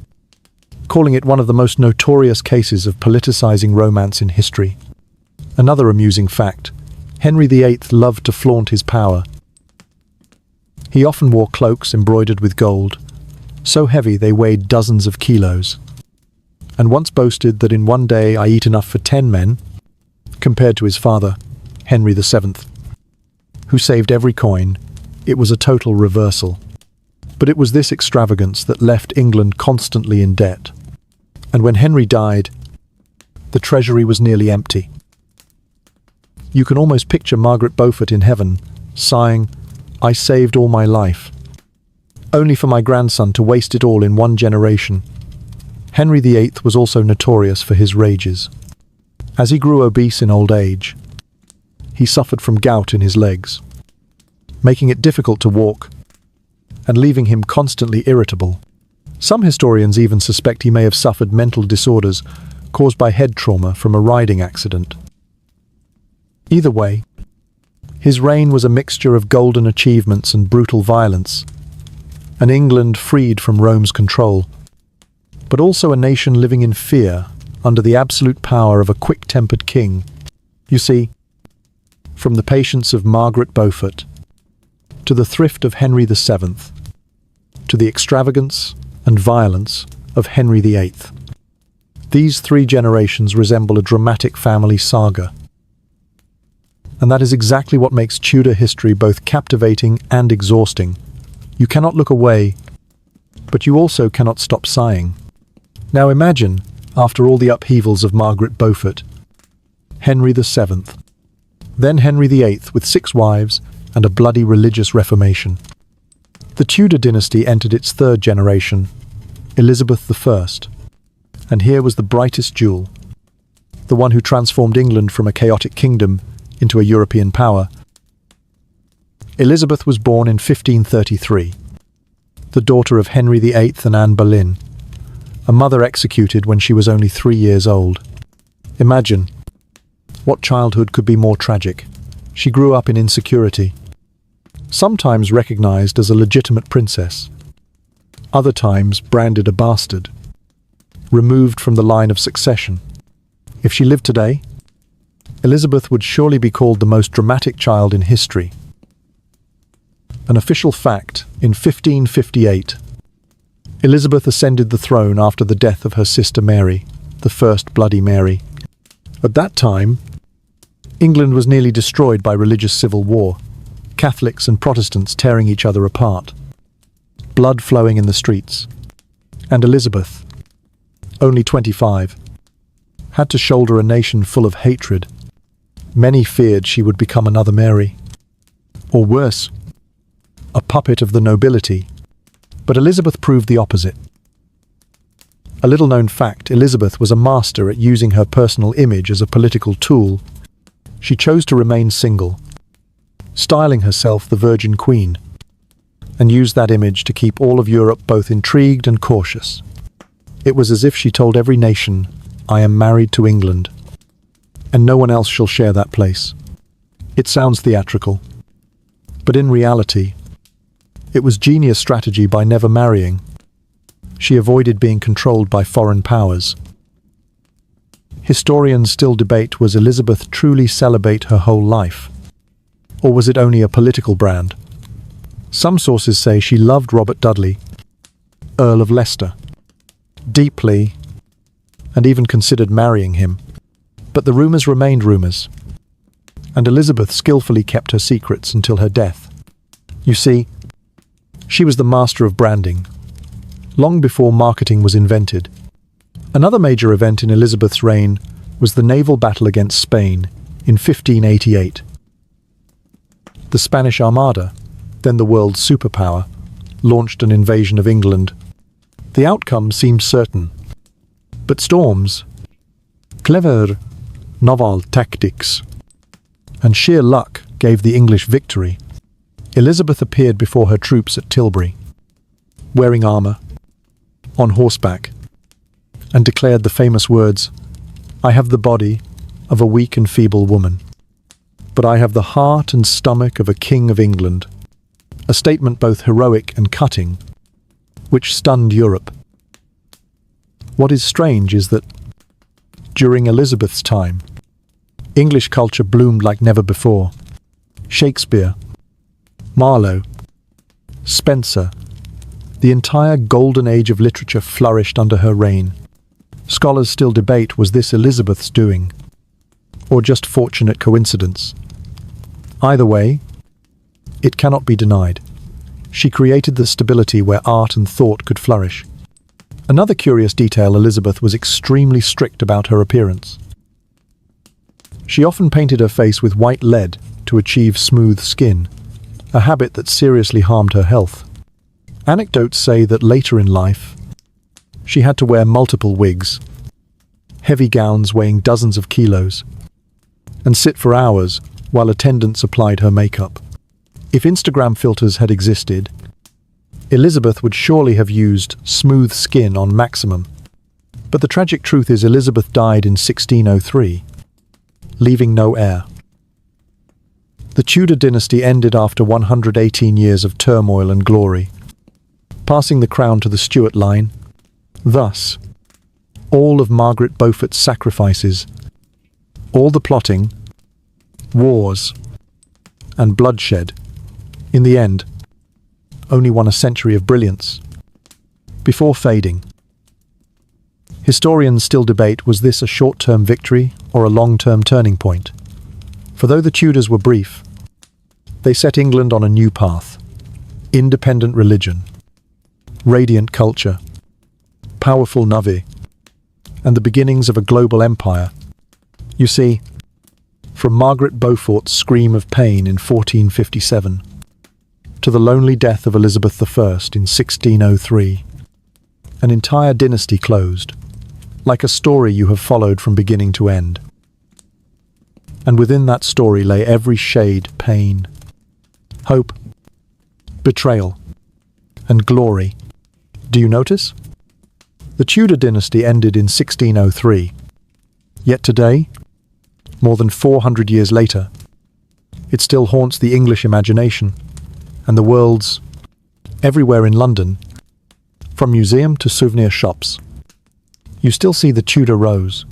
calling it one of the most notorious cases of politicizing romance in history. Another amusing fact: Henry VIII loved to flaunt his power. He often wore cloaks embroidered with gold, so heavy they weighed dozens of kilos, and once boasted that in one day I eat enough for 10 men, compared to his father, Henry VII, who saved every coin. It was a total reversal. But it was this extravagance that left England constantly in debt. And when Henry died, the treasury was nearly empty. You can almost picture Margaret Beaufort in heaven, sighing, "I saved all my life, only for my grandson to waste it all in one generation." Henry VIII was also notorious for his rages. As he grew obese in old age, he suffered from gout in his legs, making it difficult to walk and leaving him constantly irritable. Some historians even suspect he may have suffered mental disorders caused by head trauma from a riding accident. Either way, his reign was a mixture of golden achievements and brutal violence, an England freed from Rome's control, but also a nation living in fear under the absolute power of a quick-tempered king. You see, from the patience of Margaret Beaufort, to the thrift of Henry VII, to the extravagance and violence of Henry VIII. These three generations resemble a dramatic family saga. And that is exactly what makes Tudor history both captivating and exhausting. You cannot look away, but you also cannot stop sighing. Now imagine, after all the upheavals of Margaret Beaufort, Henry VII, then Henry VIII with 6 wives and a bloody religious reformation. The Tudor dynasty entered its 3rd generation, Elizabeth I, and here was the brightest jewel, the one who transformed England from a chaotic kingdom into a European power. Elizabeth was born in 1533, the daughter of Henry VIII and Anne Boleyn, a mother executed when she was only 3 years old. Imagine, what childhood could be more tragic? She grew up in insecurity, sometimes recognized as a legitimate princess, other times branded a bastard, removed from the line of succession. If she lived today, Elizabeth would surely be called the most dramatic child in history. An official fact, in 1558, Elizabeth ascended the throne after the death of her sister Mary, the First Bloody Mary. At that time, England was nearly destroyed by religious civil war, Catholics and Protestants tearing each other apart, blood flowing in the streets. And Elizabeth, only 25, had to shoulder a nation full of hatred. Many feared she would become another Mary, or worse, a puppet of the nobility. But Elizabeth proved the opposite. A little-known fact, Elizabeth was a master at using her personal image as a political tool. She chose to remain single, styling herself the Virgin Queen, and used that image to keep all of Europe both intrigued and cautious. It was as if she told every nation, "I am married to England, and no one else shall share that place." It sounds theatrical, but in reality, it was genius strategy. By never marrying, she avoided being controlled by foreign powers. Historians still debate, was Elizabeth truly celibate her whole life? Or was it only a political brand? Some sources say she loved Robert Dudley, Earl of Leicester, deeply, and even considered marrying him. But the rumours remained rumours, and Elizabeth skillfully kept her secrets until her death. You see, she was the master of branding, long before marketing was invented. Another major event in Elizabeth's reign was the naval battle against Spain in 1588. The Spanish Armada, then the world's superpower, launched an invasion of England. The outcome seemed certain, but storms, clever naval tactics, and sheer luck gave the English victory. Elizabeth appeared before her troops at Tilbury, wearing armour, on horseback, and declared the famous words, "I have the body of a weak and feeble woman, but I have the heart and stomach of a king of England," a statement both heroic and cutting, which stunned Europe. What is strange is that, during Elizabeth's time, English culture bloomed like never before. Shakespeare, Marlowe, Spenser, the entire golden age of literature flourished under her reign. Scholars still debate, was this Elizabeth's doing, or just fortunate coincidence? Either way, it cannot be denied. She created the stability where art and thought could flourish. Another curious detail, Elizabeth was extremely strict about her appearance. She often painted her face with white lead to achieve smooth skin, a habit that seriously harmed her health. Anecdotes say that later in life, she had to wear multiple wigs, heavy gowns weighing dozens of kilos, and sit for hours while attendants applied her makeup. If Instagram filters had existed, Elizabeth would surely have used smooth skin on maximum. But the tragic truth is Elizabeth died in 1603, leaving no heir. The Tudor dynasty ended after 118 years of turmoil and glory, passing the crown to the Stuart line. Thus, all of Margaret Beaufort's sacrifices, all the plotting, wars, and bloodshed, in the end, only won a century of brilliance, before fading. Historians still debate, was this a short-term victory or a long-term turning point? For though the Tudors were brief, they set England on a new path: independent religion, radiant culture, powerful navy, and the beginnings of a global empire. You see, from Margaret Beaufort's scream of pain in 1457 to the lonely death of Elizabeth I in 1603, an entire dynasty closed, like a story you have followed from beginning to end. And within that story lay every shade: pain, hope, betrayal, and glory. Do you notice? The Tudor dynasty ended in 1603. Yet today, more than 400 years later, it still haunts the English imagination and the world's. Everywhere in London, from museum to souvenir shops, you still see the Tudor rose,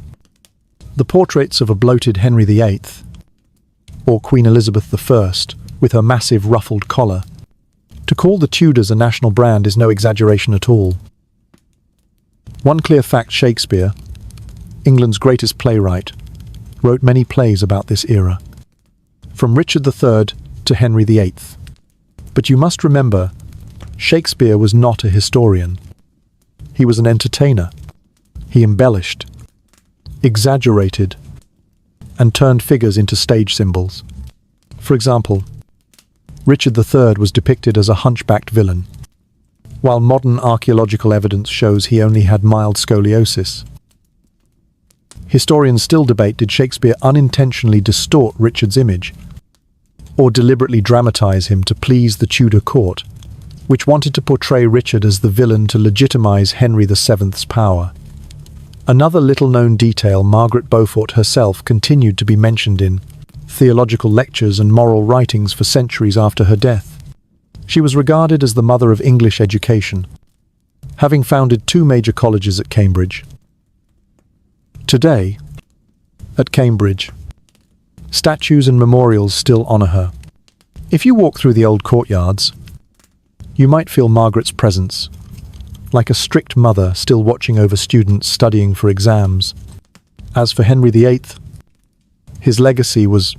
the portraits of a bloated Henry VIII, or Queen Elizabeth I with her massive ruffled collar. To call the Tudors a national brand is no exaggeration at all. One clear fact: Shakespeare, England's greatest playwright, wrote many plays about this era, from Richard III to Henry VIII. But you must remember, Shakespeare was not a historian. He was an entertainer. He embellished, exaggerated, and turned figures into stage symbols. For example, Richard III was depicted as a hunchbacked villain, while modern archaeological evidence shows he only had mild scoliosis. Historians still debate, did Shakespeare unintentionally distort Richard's image, or deliberately dramatize him to please the Tudor court, which wanted to portray Richard as the villain to legitimize Henry VII's power. Another little-known detail, Margaret Beaufort herself continued to be mentioned in theological lectures and moral writings for centuries after her death. She was regarded as the mother of English education, having founded 2 major colleges at Cambridge. Today, at Cambridge, statues and memorials still honor her. If you walk through the old courtyards, you might feel Margaret's presence, like a strict mother still watching over students studying for exams. As for Henry VIII, his legacy was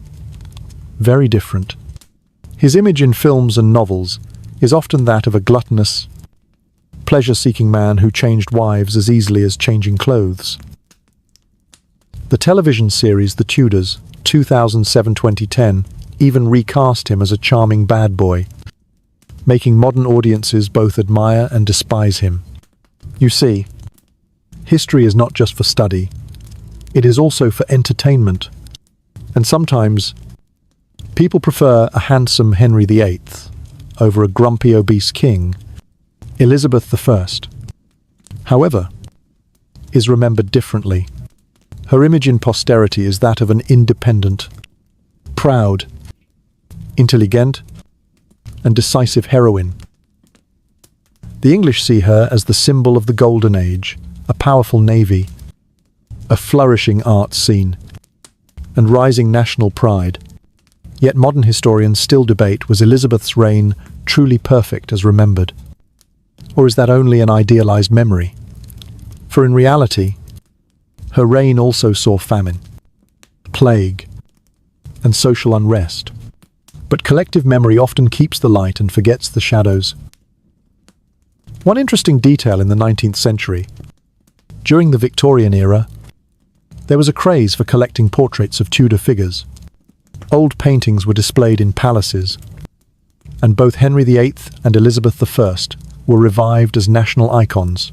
very different. His image in films and novels is often that of a gluttonous, pleasure-seeking man who changed wives as easily as changing clothes. The television series The Tudors, 2007-2010, even recast him as a charming bad boy, making modern audiences both admire and despise him. You see, history is not just for study, it is also for entertainment. And sometimes, people prefer a handsome Henry VIII over a grumpy, obese king, Elizabeth I. However, is remembered differently. Her image in posterity is that of an independent, proud, intelligent, and decisive heroine. The English see her as the symbol of the Golden Age, a powerful navy, a flourishing art scene, and rising national pride. Yet modern historians still debate, was Elizabeth's reign truly perfect as remembered? Or is that only an idealized memory? For in reality, her reign also saw famine, plague, and social unrest. But collective memory often keeps the light and forgets the shadows. One interesting detail in the 19th century, during the Victorian era, there was a craze for collecting portraits of Tudor figures. Old paintings were displayed in palaces, and both Henry VIII and Elizabeth I were revived as national icons.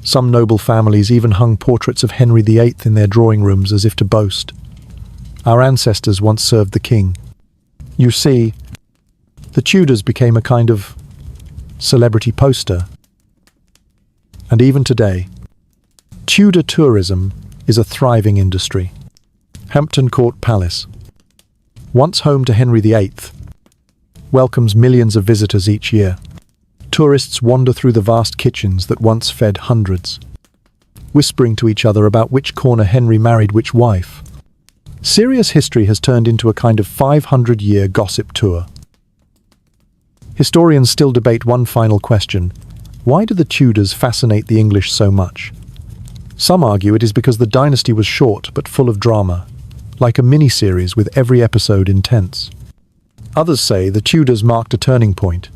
Some noble families even hung portraits of Henry VIII in their drawing rooms as if to boast, "Our ancestors once served the king." You see, the Tudors became a kind of celebrity poster. And even today, Tudor tourism is a thriving industry. Hampton Court Palace, once home to Henry VIII, welcomes millions of visitors each year. Tourists wander through the vast kitchens that once fed hundreds, whispering to each other about which corner Henry married which wife. Serious history has turned into a kind of 500-year gossip tour. Historians still debate one final question: why do the Tudors fascinate the English so much? Some argue it is because the dynasty was short but full of drama, like a mini-series with every episode intense. Others say the Tudors marked a turning point,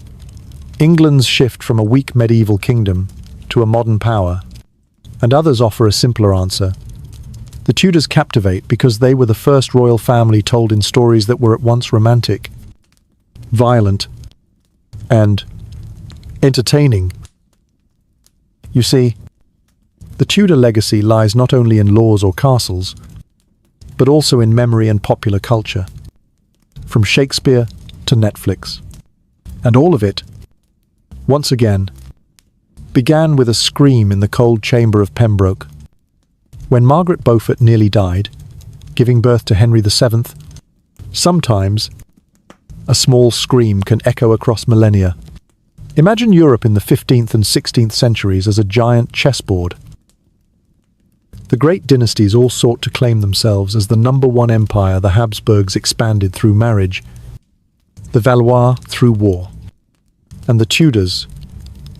England's shift from a weak medieval kingdom to a modern power. And others offer a simpler answer. The Tudors captivate because they were the first royal family told in stories that were at once romantic, violent, and entertaining. You see, the Tudor legacy lies not only in laws or castles, but also in memory and popular culture, from Shakespeare to Netflix. And all of it, once again, began with a scream in the cold chamber of Pembroke. When Margaret Beaufort nearly died, giving birth to Henry VII, sometimes a small scream can echo across millennia. Imagine Europe in the 15th and 16th centuries as a giant chessboard. The great dynasties all sought to claim themselves as the #1 empire. The Habsburgs expanded through marriage, the Valois through war, and the Tudors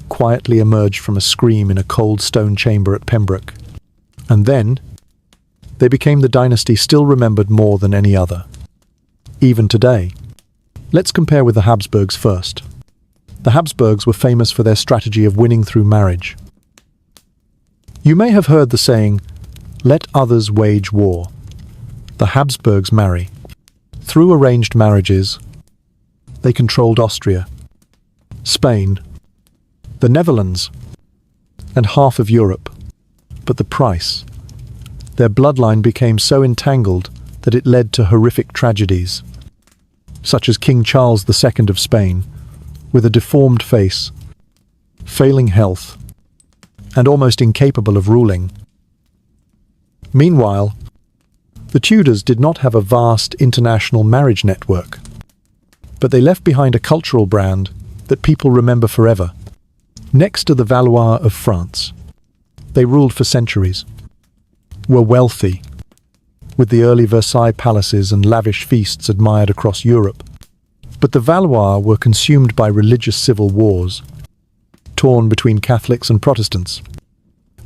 quietly emerged from a scream in a cold stone chamber at Pembroke. And then, They became the dynasty still remembered more than any other. Even today. Let's compare with the Habsburgs first. The Habsburgs were famous for their strategy of winning through marriage. You may have heard the saying, "Let others wage war." The Habsburgs marry. Through arranged marriages, they controlled Austria, Spain, the Netherlands, and half of Europe. But the price? Their bloodline became so entangled that it led to horrific tragedies, such as King Charles II of Spain, with a deformed face, failing health, and almost incapable of ruling. Meanwhile, the Tudors did not have a vast international marriage network, but they left behind a cultural brand that people remember forever. Next to the Valois of France, they ruled for centuries, were wealthy, with the early Versailles palaces and lavish feasts admired across Europe. But the Valois were consumed by religious civil wars, torn between Catholics and Protestants,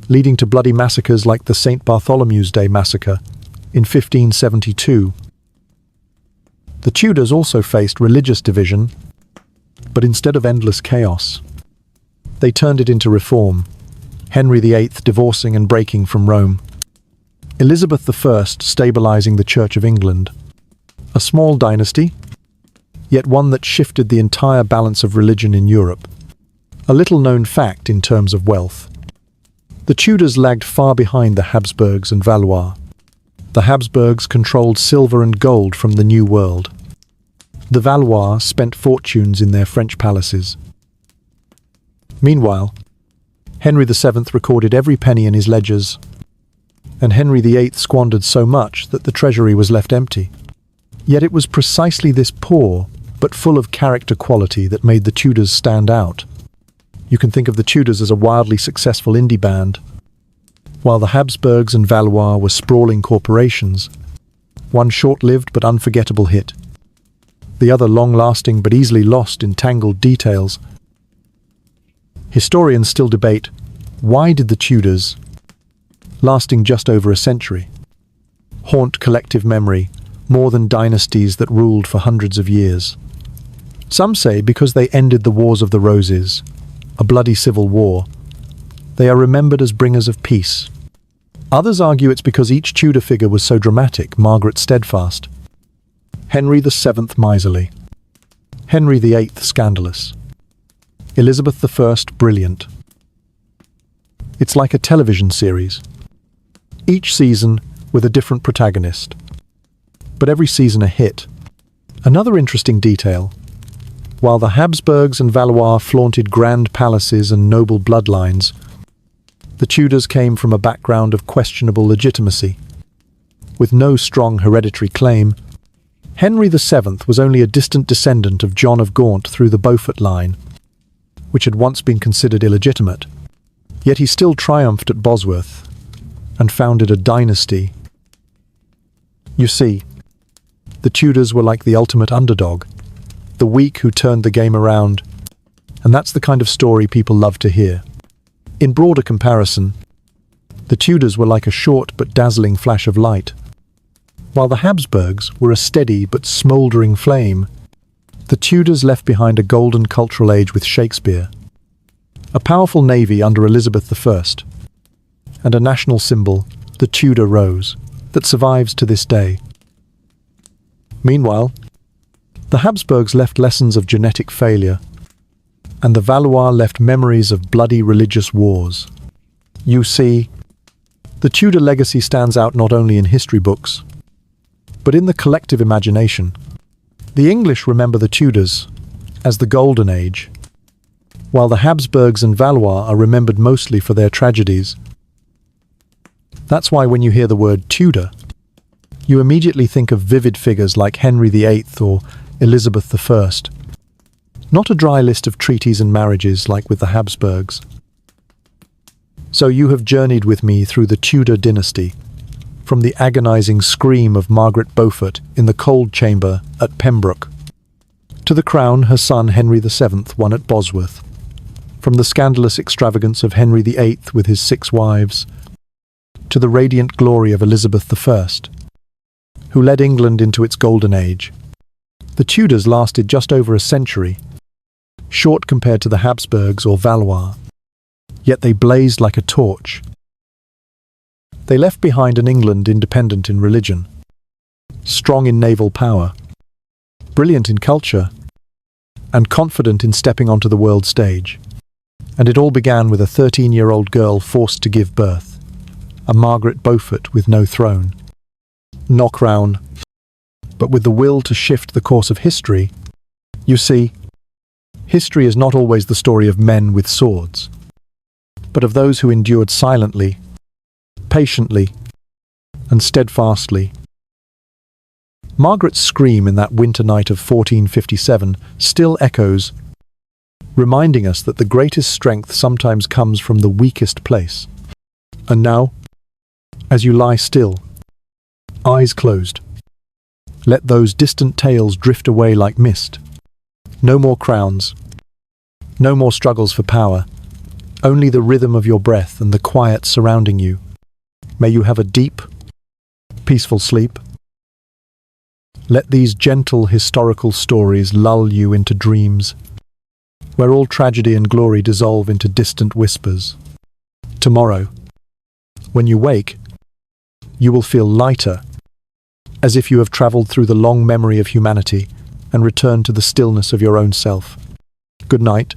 leading to bloody massacres like the St. Bartholomew's Day massacre in 1572. The Tudors also faced religious division, but instead of endless chaos, they turned it into reform. Henry VIII divorcing and breaking from Rome. Elizabeth I stabilizing the Church of England. A small dynasty, yet one that shifted the entire balance of religion in Europe. A little-known fact in terms of wealth. The Tudors lagged far behind the Habsburgs and Valois. The Habsburgs controlled silver and gold from the New World. The Valois spent fortunes in their French palaces. Meanwhile, Henry VII recorded every penny in his ledgers, and Henry VIII squandered so much that the treasury was left empty. Yet it was precisely this poor, but full of character quality that made the Tudors stand out. You can think of the Tudors as a wildly successful indie band, while the Habsburgs and Valois were sprawling corporations, one short-lived but unforgettable hit, the other long-lasting but easily lost in tangled details. Historians still debate, why did the Tudors, lasting just over a century, haunt collective memory more than dynasties that ruled for hundreds of years? Some say because they ended the Wars of the Roses, a bloody civil war. They are remembered as bringers of peace. Others argue it's because each Tudor figure was so dramatic, Margaret steadfast, Henry VII miserly, Henry VIII scandalous, Elizabeth I brilliant. It's like a television series, each season with a different protagonist, but every season a hit. Another interesting detail: while the Habsburgs and Valois flaunted grand palaces and noble bloodlines, the Tudors came from a background of questionable legitimacy. With no strong hereditary claim, Henry VII was only a distant descendant of John of Gaunt through the Beaufort line, which had once been considered illegitimate. Yet he still triumphed at Bosworth and founded a dynasty. You see, the Tudors were like the ultimate underdog, the weak who turned the game around, and that's the kind of story people love to hear. In broader comparison, the Tudors were like a short but dazzling flash of light, while the Habsburgs were a steady but smouldering flame. The Tudors left behind a golden cultural age with Shakespeare, a powerful navy under Elizabeth I, and a national symbol, the Tudor rose, that survives to this day. Meanwhile, the Habsburgs left lessons of genetic failure, and the Valois left memories of bloody religious wars. You see, the Tudor legacy stands out not only in history books, but in the collective imagination. The English remember the Tudors as the Golden Age, while the Habsburgs and Valois are remembered mostly for their tragedies. That's why when you hear the word Tudor, you immediately think of vivid figures like Henry VIII or Elizabeth I. Not a dry list of treaties and marriages like with the Habsburgs. So you have journeyed with me through the Tudor dynasty, from the agonizing scream of Margaret Beaufort in the cold chamber at Pembroke, to the crown her son Henry VII won at Bosworth, from the scandalous extravagance of Henry VIII with his 6 wives, to the radiant glory of Elizabeth I, who led England into its golden age. The Tudors lasted just over a century, short compared to the Habsburgs or Valois, yet they blazed like a torch. They left behind an England independent in religion, strong in naval power, brilliant in culture, and confident in stepping onto the world stage. And it all began with a 13-year-old girl forced to give birth, a Margaret Beaufort with no throne, no crown, but with the will to shift the course of history. You see, history is not always the story of men with swords, but of those who endured silently, patiently, and steadfastly. Margaret's scream in that winter night of 1457 still echoes, reminding us that the greatest strength sometimes comes from the weakest place. And now, as you lie still, eyes closed, let those distant tales drift away like mist. No more crowns, no more struggles for power, only the rhythm of your breath and the quiet surrounding you. May you have a deep, peaceful sleep. Let these gentle historical stories lull you into dreams, where all tragedy and glory dissolve into distant whispers. Tomorrow, when you wake, you will feel lighter, as if you have traveled through the long memory of humanity and returned to the stillness of your own self. Good night.